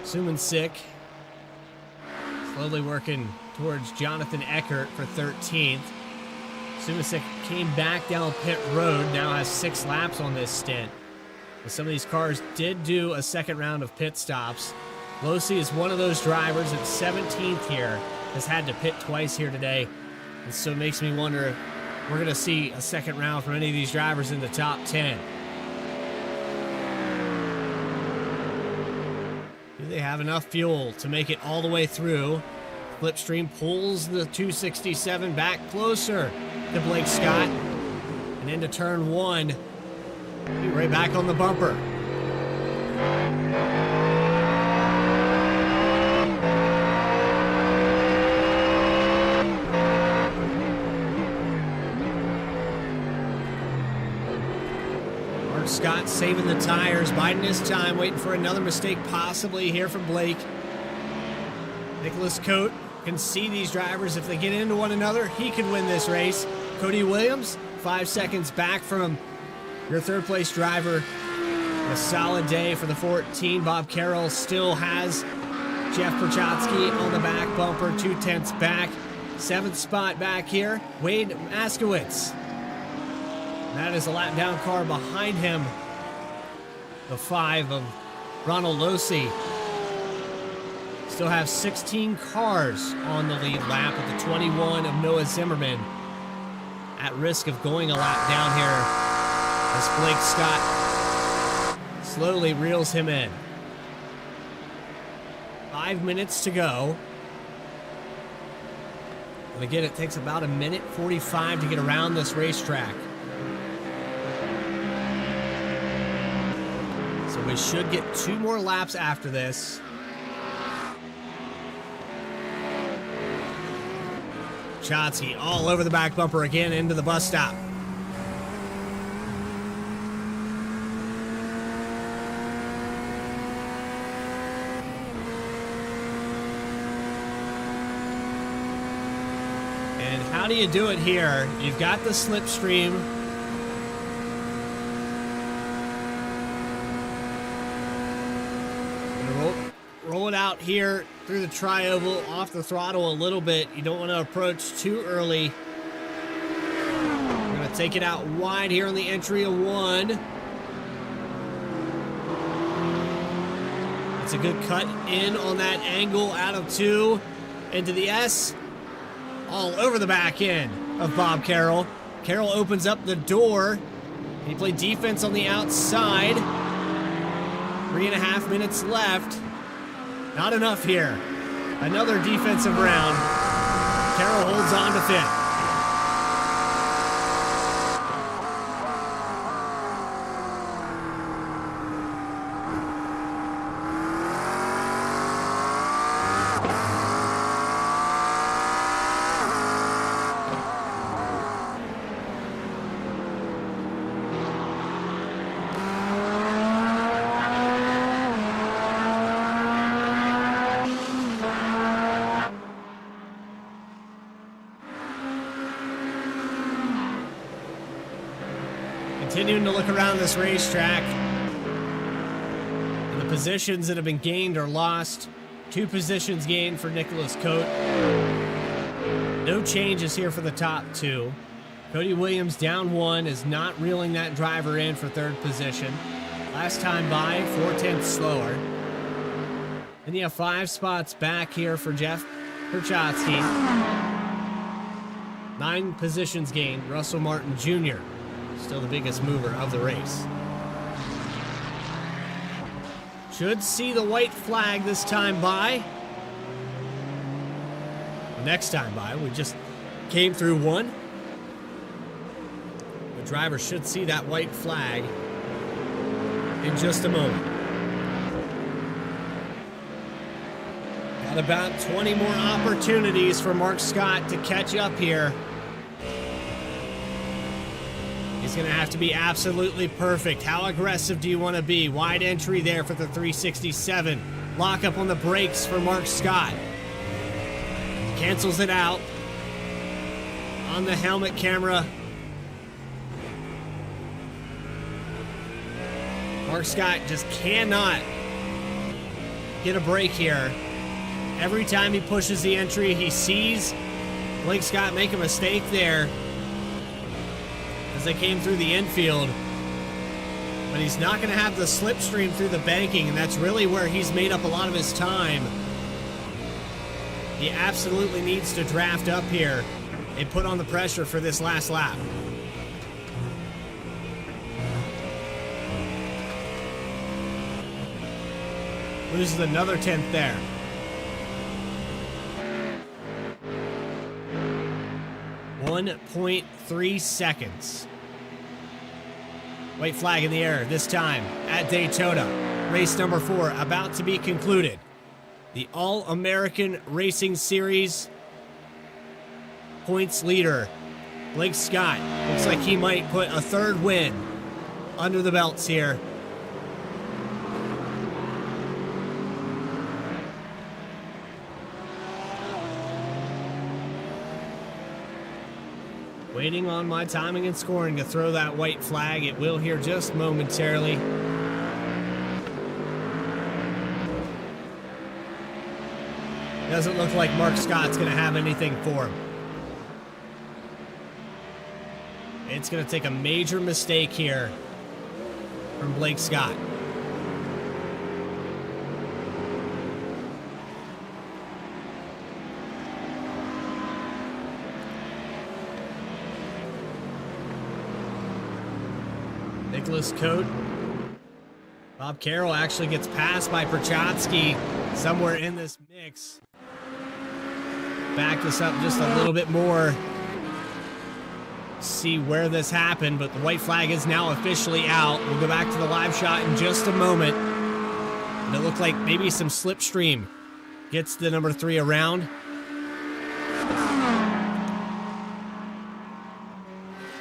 Suman Sick, slowly working towards Jonathan Eckert for 13th. Sumisek came back down pit road, now has 6 laps on this stint. But some of these cars did do a second round of pit stops. Losey is one of those drivers at 17th here, has had to pit twice here today. And so it makes me wonder if we're going to see a second round from any of these drivers in the top 10. Do they have enough fuel to make it all the way through? Slipstream pulls the 267 back closer to Blake Scott. And into turn 1. Be right back on the bumper. Mark Scott saving the tires, biding his time, waiting for another mistake possibly here from Blake. Nicholas Cote can see these drivers. If they get into one another, he could win this race. Cody Williams, 5 seconds back from your third place driver. A solid day for the 14. Bob Carroll still has Jeff Perchotsky on the back bumper, 2/10 back. 7th spot back here, Wade Maskowitz. That is a lap down car behind him. The 5 of Ronald Losey. Still have 16 cars on the lead lap with the 21 of Noah Zimmerman at risk of going a lap down here as Blake Scott slowly reels him in. 5 minutes to go. And again, it takes about 1:45 to get around this racetrack. So we should get 2 more laps after this. Chotsky all over the back bumper again into the bus stop. And how do you do it here? You've got the slipstream. Roll it out here through the tri-oval, off the throttle a little bit. You don't want to approach too early. We're going to take it out wide here on the entry of 1. It's a good cut in on that angle out of 2 into the S. All over the back end of Bob Carroll. Carroll opens up the door. He played defense on the outside. 3.5 minutes left. Not enough here. Another defensive round. Carroll holds on to 5th. Continuing to look around this racetrack. And the positions that have been gained or lost. 2 positions gained for Nicholas Cote. No changes here for the top 2. Cody Williams down 1 is not reeling that driver in for 3rd position. Last time by, 4/10 slower. Then you have 5 spots back here for Jeff Perchotsky. 9 positions gained, Russell Martin Jr. Still the biggest mover of the race. Should see the white flag this time by. The next time by, we just came through 1. The driver should see that white flag in just a moment. Got about 20 more opportunities for Mark Scott to catch up here. He's going to have to be absolutely perfect. How aggressive do you want to be? Wide entry there for the 367. Lock up on the brakes for Mark Scott. Cancels it out. On the helmet camera. Mark Scott just cannot get a break here. Every time he pushes the entry, he sees Blake Scott make a mistake there as they came through the infield. But he's not going to have the slipstream through the banking, and that's really where he's made up a lot of his time. He absolutely needs to draft up here and put on the pressure for this last lap. Loses another 10th there. .3 seconds. White flag in the air this time at Daytona. Race number 4 about to be concluded. The All-American Racing Series points leader, Blake Scott. Looks like he might put a third win under the belts here. Waiting on my timing and scoring to throw that white flag. It will here just momentarily. Doesn't look like Mark Scott's going to have anything for him. It's going to take a major mistake here from Blake Scott. Nicholas Cote. Bob Carroll actually gets passed by Perchatsky somewhere in this mix. Back this up just a little bit more. See where this happened, but the white flag is now officially out. We'll go back to the live shot in just a moment. And it looked like maybe some slipstream gets the number 3 around.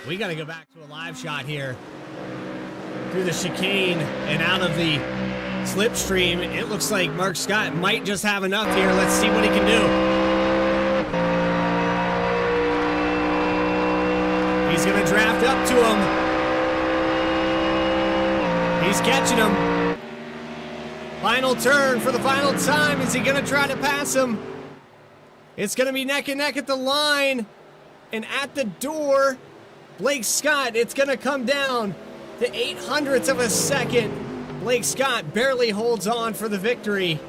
We got to go back to a live shot here. Through the chicane and out of the slipstream. It looks like Mark Scott might just have enough here. Let's see what he can do. He's going to draft up to him. He's catching him. Final turn for the final time. Is he going to try to pass him? It's going to be neck and neck at the line. And at the door, Blake Scott, it's going to come down to 0.08 of a second. Blake Scott barely holds on for the victory.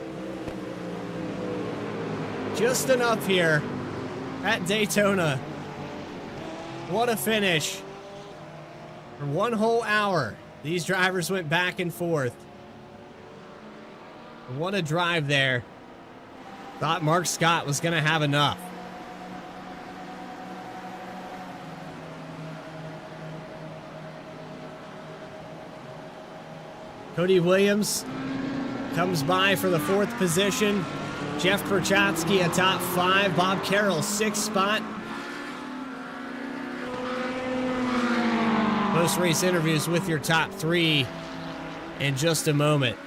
Just enough here at Daytona. What a finish. For 1 whole hour, these drivers went back and forth. What a drive there. Thought Mark Scott was going to have enough. Cody Williams comes by for the 4th position. Jeff Perchatsky atop 5. Bob Carroll 6th spot. Post-race interviews with your top 3 in just a moment.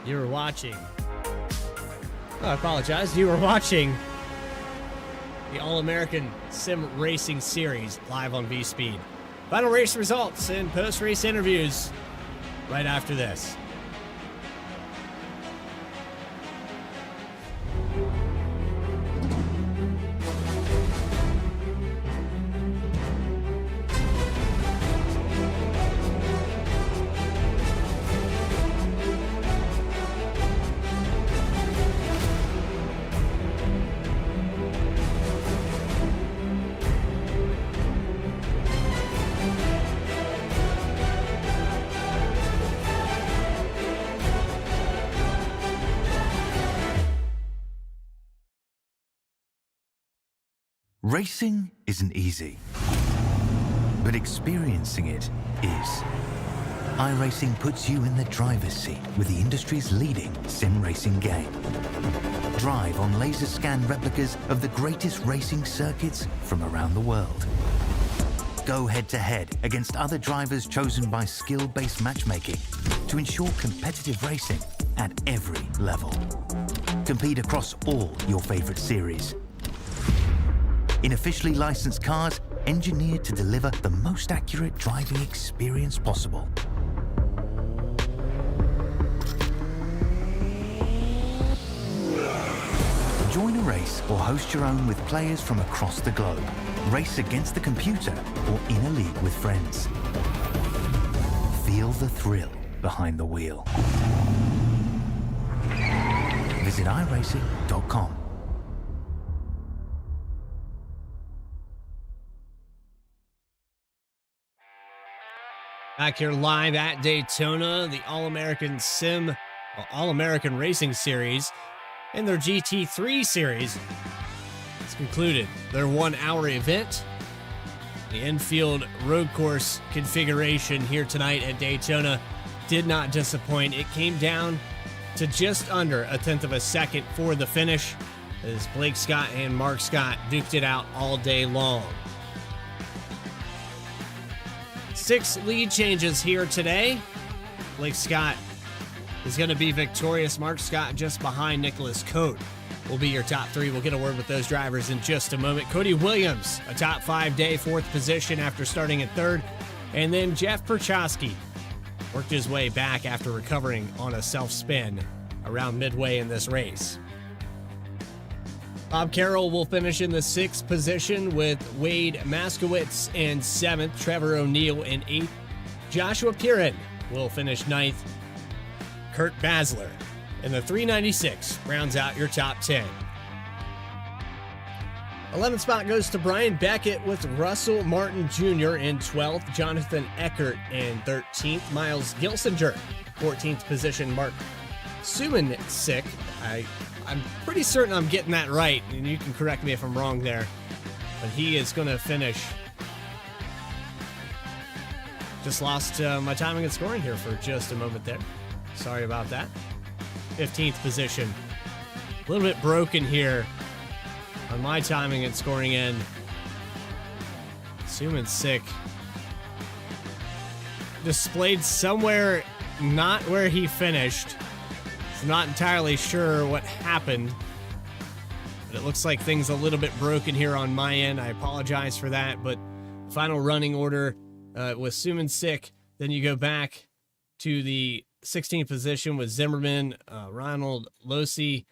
You were watching. Oh, I apologize. You were watching the All-American Sim Racing Series live on V-Speed. Final race results and post-race interviews right after this. Racing isn't easy, but experiencing it is. iRacing puts you in the driver's seat with the industry's leading sim racing game. Drive on laser scan replicas of the greatest racing circuits from around the world. Go head-to-head against other drivers chosen by skill-based matchmaking to ensure competitive racing at every level. Compete across all your favorite series. In officially licensed cars, engineered to deliver the most accurate driving experience possible. Join a race or host your own with players from across the globe. Race against the computer or in a league with friends. Feel the thrill behind the wheel. Visit iRacing.com. Back here live at Daytona, the All-American Racing Series and their GT3 series has concluded their 1-hour event. The infield road course configuration here tonight at Daytona did not disappoint. It came down to just under a tenth of a second for the finish as Blake Scott and Mark Scott duked it out all day long. 6 lead changes here today. Blake Scott is going to be victorious. Mark Scott just behind Nicholas Cote will be your top 3. We'll get a word with those drivers in just a moment. Cody Williams, a top 5 day, 4th position after starting at 3rd. And then Jeff Perchowski worked his way back after recovering on a self-spin around midway in this race. Bob Carroll will finish in the 6th position with Wade Maskowitz in 7th, Trevor O'Neill in 8th. Joshua Piran will finish 9th. Kurt Basler in the 396 rounds out your top 10. 11th spot goes to Brian Beckett with Russell Martin Jr. in 12th, Jonathan Eckert in 13th, Miles Gilsinger, 14th position, Mark Sumancic. I'm pretty certain I'm getting that right, and you can correct me if I'm wrong there. But he is going to finish. Just lost my timing and scoring here for just a moment there. Sorry about that. 15th position. A little bit broken here on my timing and scoring end. Sumancic displayed somewhere not where he finished. Not entirely sure what happened, but it looks like things a little bit broken here on my end. I apologize for that, but final running order with Sumancic. Then you go back to the 16th position with Zimmerman, Ronald Losi,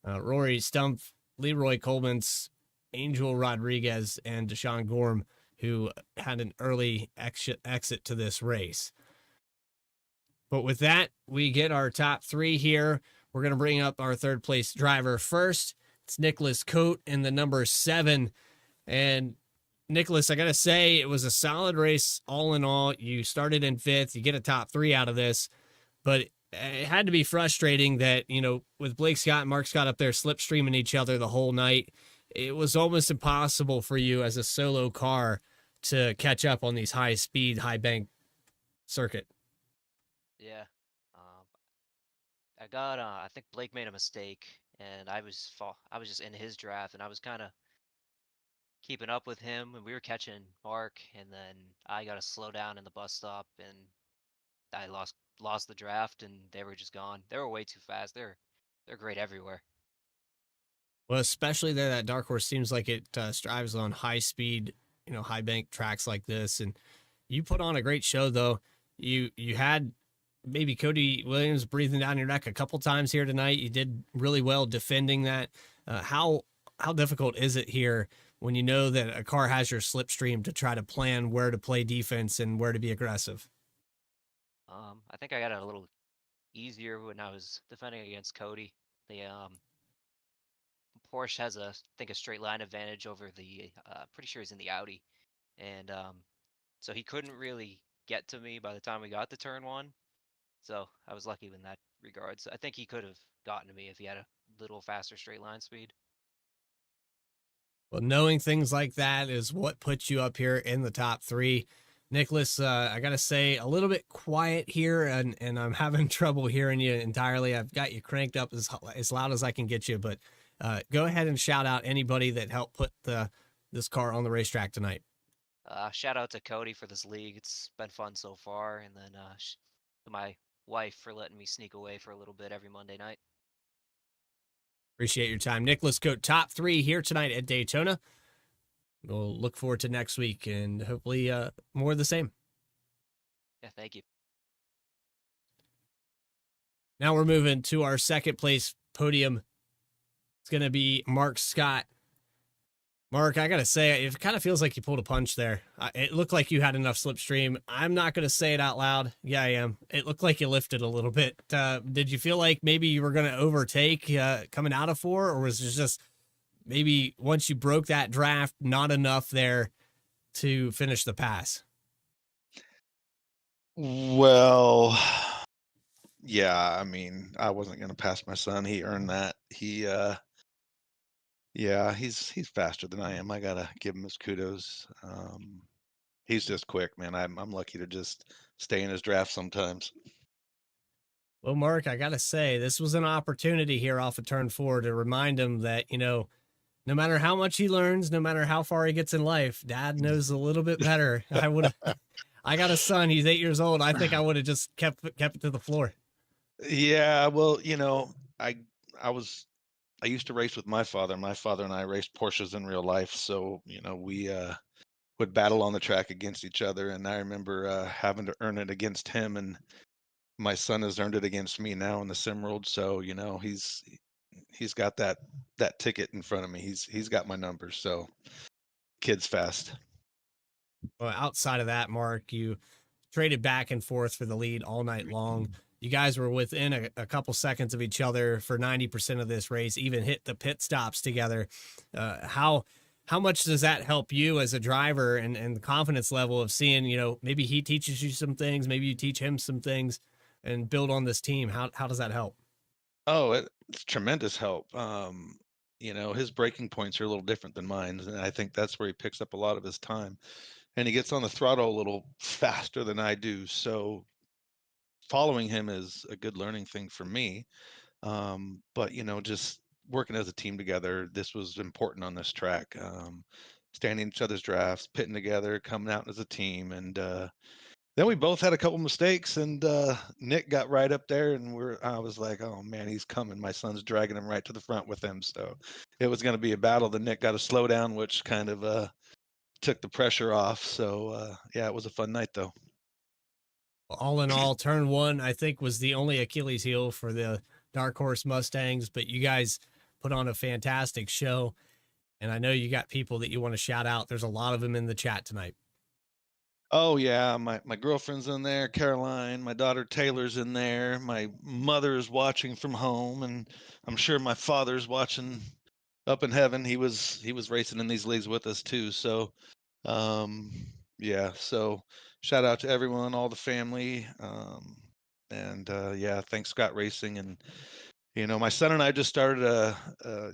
Rory Stumpf, Leroy Coleman's, Angel Rodriguez, and Deshaun Gorm, who had an early exit to this race. But with that, we get our top 3 here. We're going to bring up our 3rd place driver first. It's Nicholas Cote in the number 7. And Nicholas, I got to say, it was a solid race all in all. You started in 5th. You get a top 3 out of this. But it had to be frustrating that, with Blake Scott and Mark Scott up there slipstreaming each other the whole night, it was almost impossible for you as a solo car to catch up on these high-speed, high-bank circuit. Yeah. I think Blake made a mistake, and I was just in his draft, and I was kind of keeping up with him, and we were catching Mark, and then I got to slow down in the bus stop, and I lost the draft, and they were just gone. They were way too fast. They're great everywhere. Well, especially there, that Dark Horse seems like it strives on high speed, high bank tracks like this, and you put on a great show though. You had maybe Cody Williams breathing down your neck a couple times here tonight. You did really well defending that. How difficult is it here when you know that a car has your slipstream to try to plan where to play defense and where to be aggressive? I think I got it a little easier when I was defending against Cody. The Porsche has a straight line advantage over the pretty sure he's in the Audi, and so he couldn't really get to me by the time we got to turn 1. So I was lucky in that regard. So I think he could have gotten to me if he had a little faster straight line speed. Well, knowing things like that is what puts you up here in the top 3. Nicholas, I got to say, a little bit quiet here, and I'm having trouble hearing you entirely. I've got you cranked up as loud as I can get you, but go ahead and shout out anybody that helped put this car on the racetrack tonight. Shout out to Cody for this league. It's been fun so far. And then to my wife for letting me sneak away for a little bit every Monday night. Appreciate your time. Nicholas Cote, top 3 here tonight at Daytona. We'll look forward to next week and hopefully more of the same. Yeah, thank you. Now we're moving to our 2nd place podium It's going to be Mark Scott. Mark, I got to say, it kind of feels like you pulled a punch there. It looked like you had enough slipstream. I'm not going to say it out loud. Yeah, I am. It looked like you lifted a little bit. Did you feel like maybe you were going to overtake coming out of 4, or was it just maybe once you broke that draft, not enough there to finish the pass? Well, yeah, I mean, I wasn't going to pass my son. He earned that. Yeah, he's faster than I am. I gotta give him his kudos. He's just quick, man. I'm lucky to just stay in his draft sometimes. Well, Mark, I got to say, this was an opportunity here off of turn 4 to remind him that, no matter how much he learns, no matter how far he gets in life, Dad knows a little bit better. I got a son. He's 8 years old. I think I would have just kept it to the floor. Yeah, well, I I used to race with my father. My father and I raced Porsches in real life, so we would battle on the track against each other. And I remember having to earn it against him, and my son has earned it against me now in the sim world. So he's got that ticket in front of me. He's got my numbers. So kid's fast. Well, outside of that, Mark, you traded back and forth for the lead all night long. You guys were within a couple seconds of each other for 90% of this race, even hit the pit stops together. How much does that help you as a driver and the confidence level of seeing, maybe he teaches you some things, maybe you teach him some things and build on this team? How does that help? Oh, it's tremendous help. His breaking points are a little different than mine, and I think that's where he picks up a lot of his time. And he gets on the throttle a little faster than I do. So following him is a good learning thing for me. But just working as a team together, this was important on this track. Standing in each other's drafts, pitting together, coming out as a team, and then we both had a couple mistakes, and Nick got right up there, and I was like, oh man, he's coming. My son's dragging him right to the front with him. So it was going to be a battle. Then Nick got a slow down, which kind of took the pressure off. So yeah, it was a fun night though. All in all, turn 1, I think, was the only Achilles heel for the Dark Horse Mustangs, but you guys put on a fantastic show. And I know you got people that you want to shout out. There's a lot of them in the chat tonight. Oh yeah, my girlfriend's in there, Caroline. My daughter Taylor's in there. My mother is watching from home, and I'm sure my father's watching up in heaven. He was racing in these leagues with us too. So um, yeah, so shout out to everyone, all the family, and yeah, thanks Scott Racing. And my son and I just started a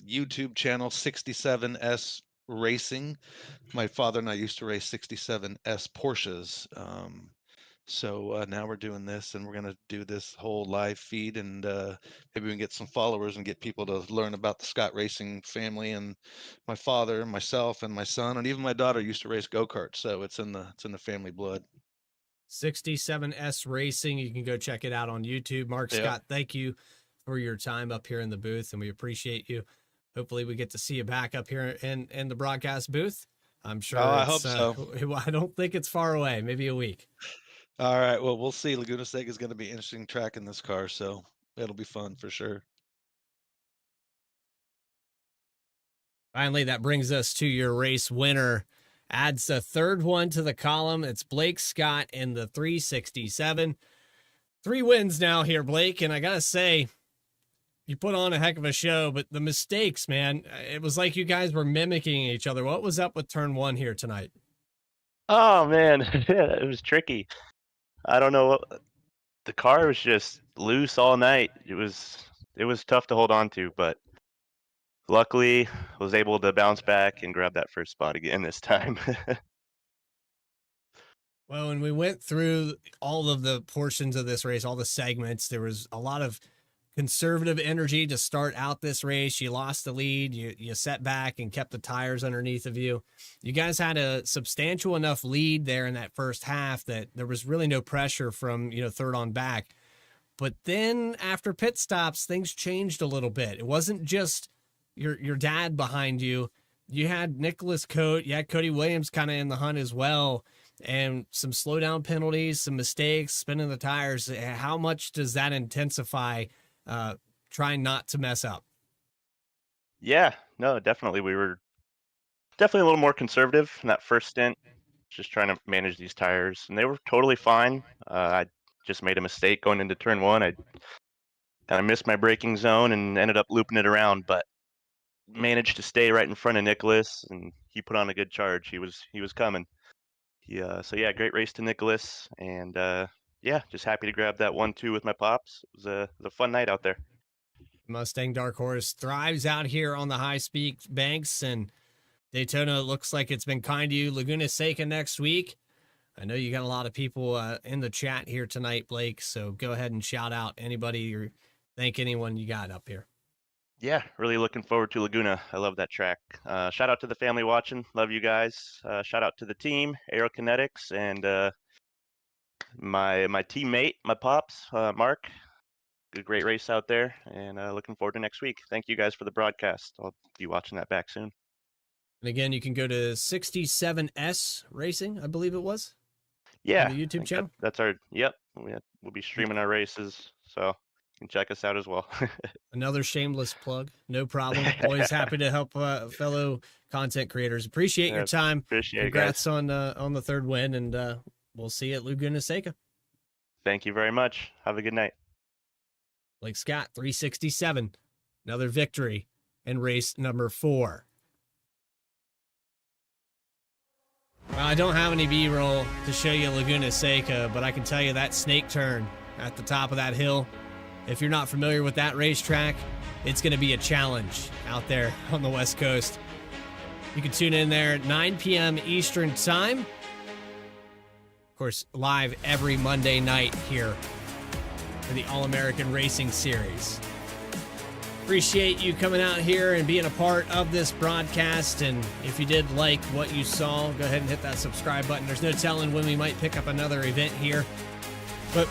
YouTube channel, 67S Racing. My father and I used to race 67S Porsches. So now we're doing this, and we're going to do this whole live feed, and maybe we can get some followers and get people to learn about the Scott Racing family. And my father, myself, and my son, and even my daughter used to race go-karts, so it's in the family blood. 67S Racing. You can go check it out on YouTube. Mark Scott, thank you for your time up here in the booth, and we appreciate you. Hopefully we get to see you back up here in the broadcast booth. I'm sure. I hope so. I don't think it's far away. Maybe a week. All right. Well, we'll see. Laguna Seca is going to be an interesting track in this car, so it'll be fun for sure. Finally, that brings us to your race winner. Adds a third one to the column. It's Blake Scott in the 367. 3 wins now here, Blake. And I got to say, you put on a heck of a show, but the mistakes, man, it was like you guys were mimicking each other. What was up with turn 1 here tonight? Oh, man. It was tricky. I don't know. The car was just loose all night. It was tough to hold on to, but luckily I was able to bounce back and grab that first spot again this time. Well, when we went through all of the portions of this race, all the segments, there was a lot of conservative energy to start out this race. You lost the lead, you set back and kept the tires underneath of you. You guys had a substantial enough lead there in that first half that there was really no pressure from, third on back. But then after pit stops, things changed a little bit. It wasn't just your dad behind you. You had Nicholas Coate, you had Cody Williams kind of in the hunt as well, and some slowdown penalties, some mistakes, spinning the tires. How much does that intensify trying not to mess up? Yeah, no, definitely. We were definitely a little more conservative in that first stint, just trying to manage these tires, and they were totally fine. I just made a mistake going into turn one. I kind of missed my braking zone and ended up looping it around, but managed to stay right in front of Nicholas, and he put on a good charge. He was coming. So yeah, great race to Nicholas, and yeah, just happy to grab that 1-2 with my pops. It was a fun night out there. Mustang Dark Horse thrives out here on the high speed banks, and Daytona looks like it's been kind to you. Laguna Seca next week. I know you got a lot of people in the chat here tonight, Blake, so go ahead and shout out anybody or thank anyone you got up here. Yeah, really looking forward to Laguna. I love that track. Shout out to the family watching. Love you guys. Shout out to the team, Aerokinetics, and my teammate, my pops, Mark. Good, great race out there, and looking forward to next week. Thank you guys for the broadcast. I'll be watching that back soon. And again, you can go to 67S Racing, I believe it was. Yeah, On the YouTube channel. That's our. Yep, we'll be streaming our races, so you can check us out as well. Another shameless plug. No problem. Always happy to help fellow content creators. Appreciate your time. Appreciate Congrats it, guys. on the third win, and we'll see you at Laguna Seca. Thank you very much. Have a good night. Blake Scott, 367. Another victory in race number 4. Well, I don't have any B-roll to show you Laguna Seca, but I can tell you that snake turn at the top of that hill. If you're not familiar with that racetrack, it's going to be a challenge out there on the West Coast. You can tune in there at 9 p.m. Eastern Time. Of course, live every Monday night here for the All-American Racing Series. Appreciate you coming out here and being a part of this broadcast. And if you did like what you saw, go ahead and hit that subscribe button. There's no telling when we might pick up another event here. But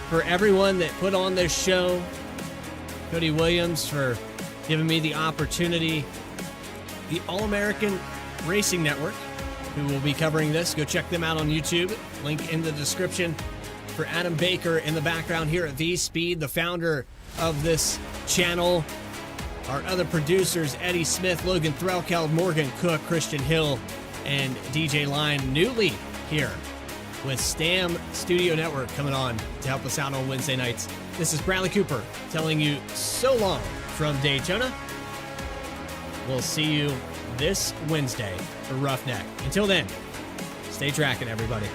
for everyone that put on this show, Cody Williams for giving me the opportunity, the All-American Racing Network, who will be covering this, go check them out on YouTube. Link in the description. For Adam Baker in the background here at V-Speed, the founder of this channel. Our other producers, Eddie Smith, Logan Threlkeld, Morgan Cook, Christian Hill, and DJ Line, newly here with Stam Studio Network coming on to help us out on Wednesday nights. This is Bradley Cooper telling you so long from Daytona. We'll see you this Wednesday for Roughneck. Until then, stay tracking, everybody.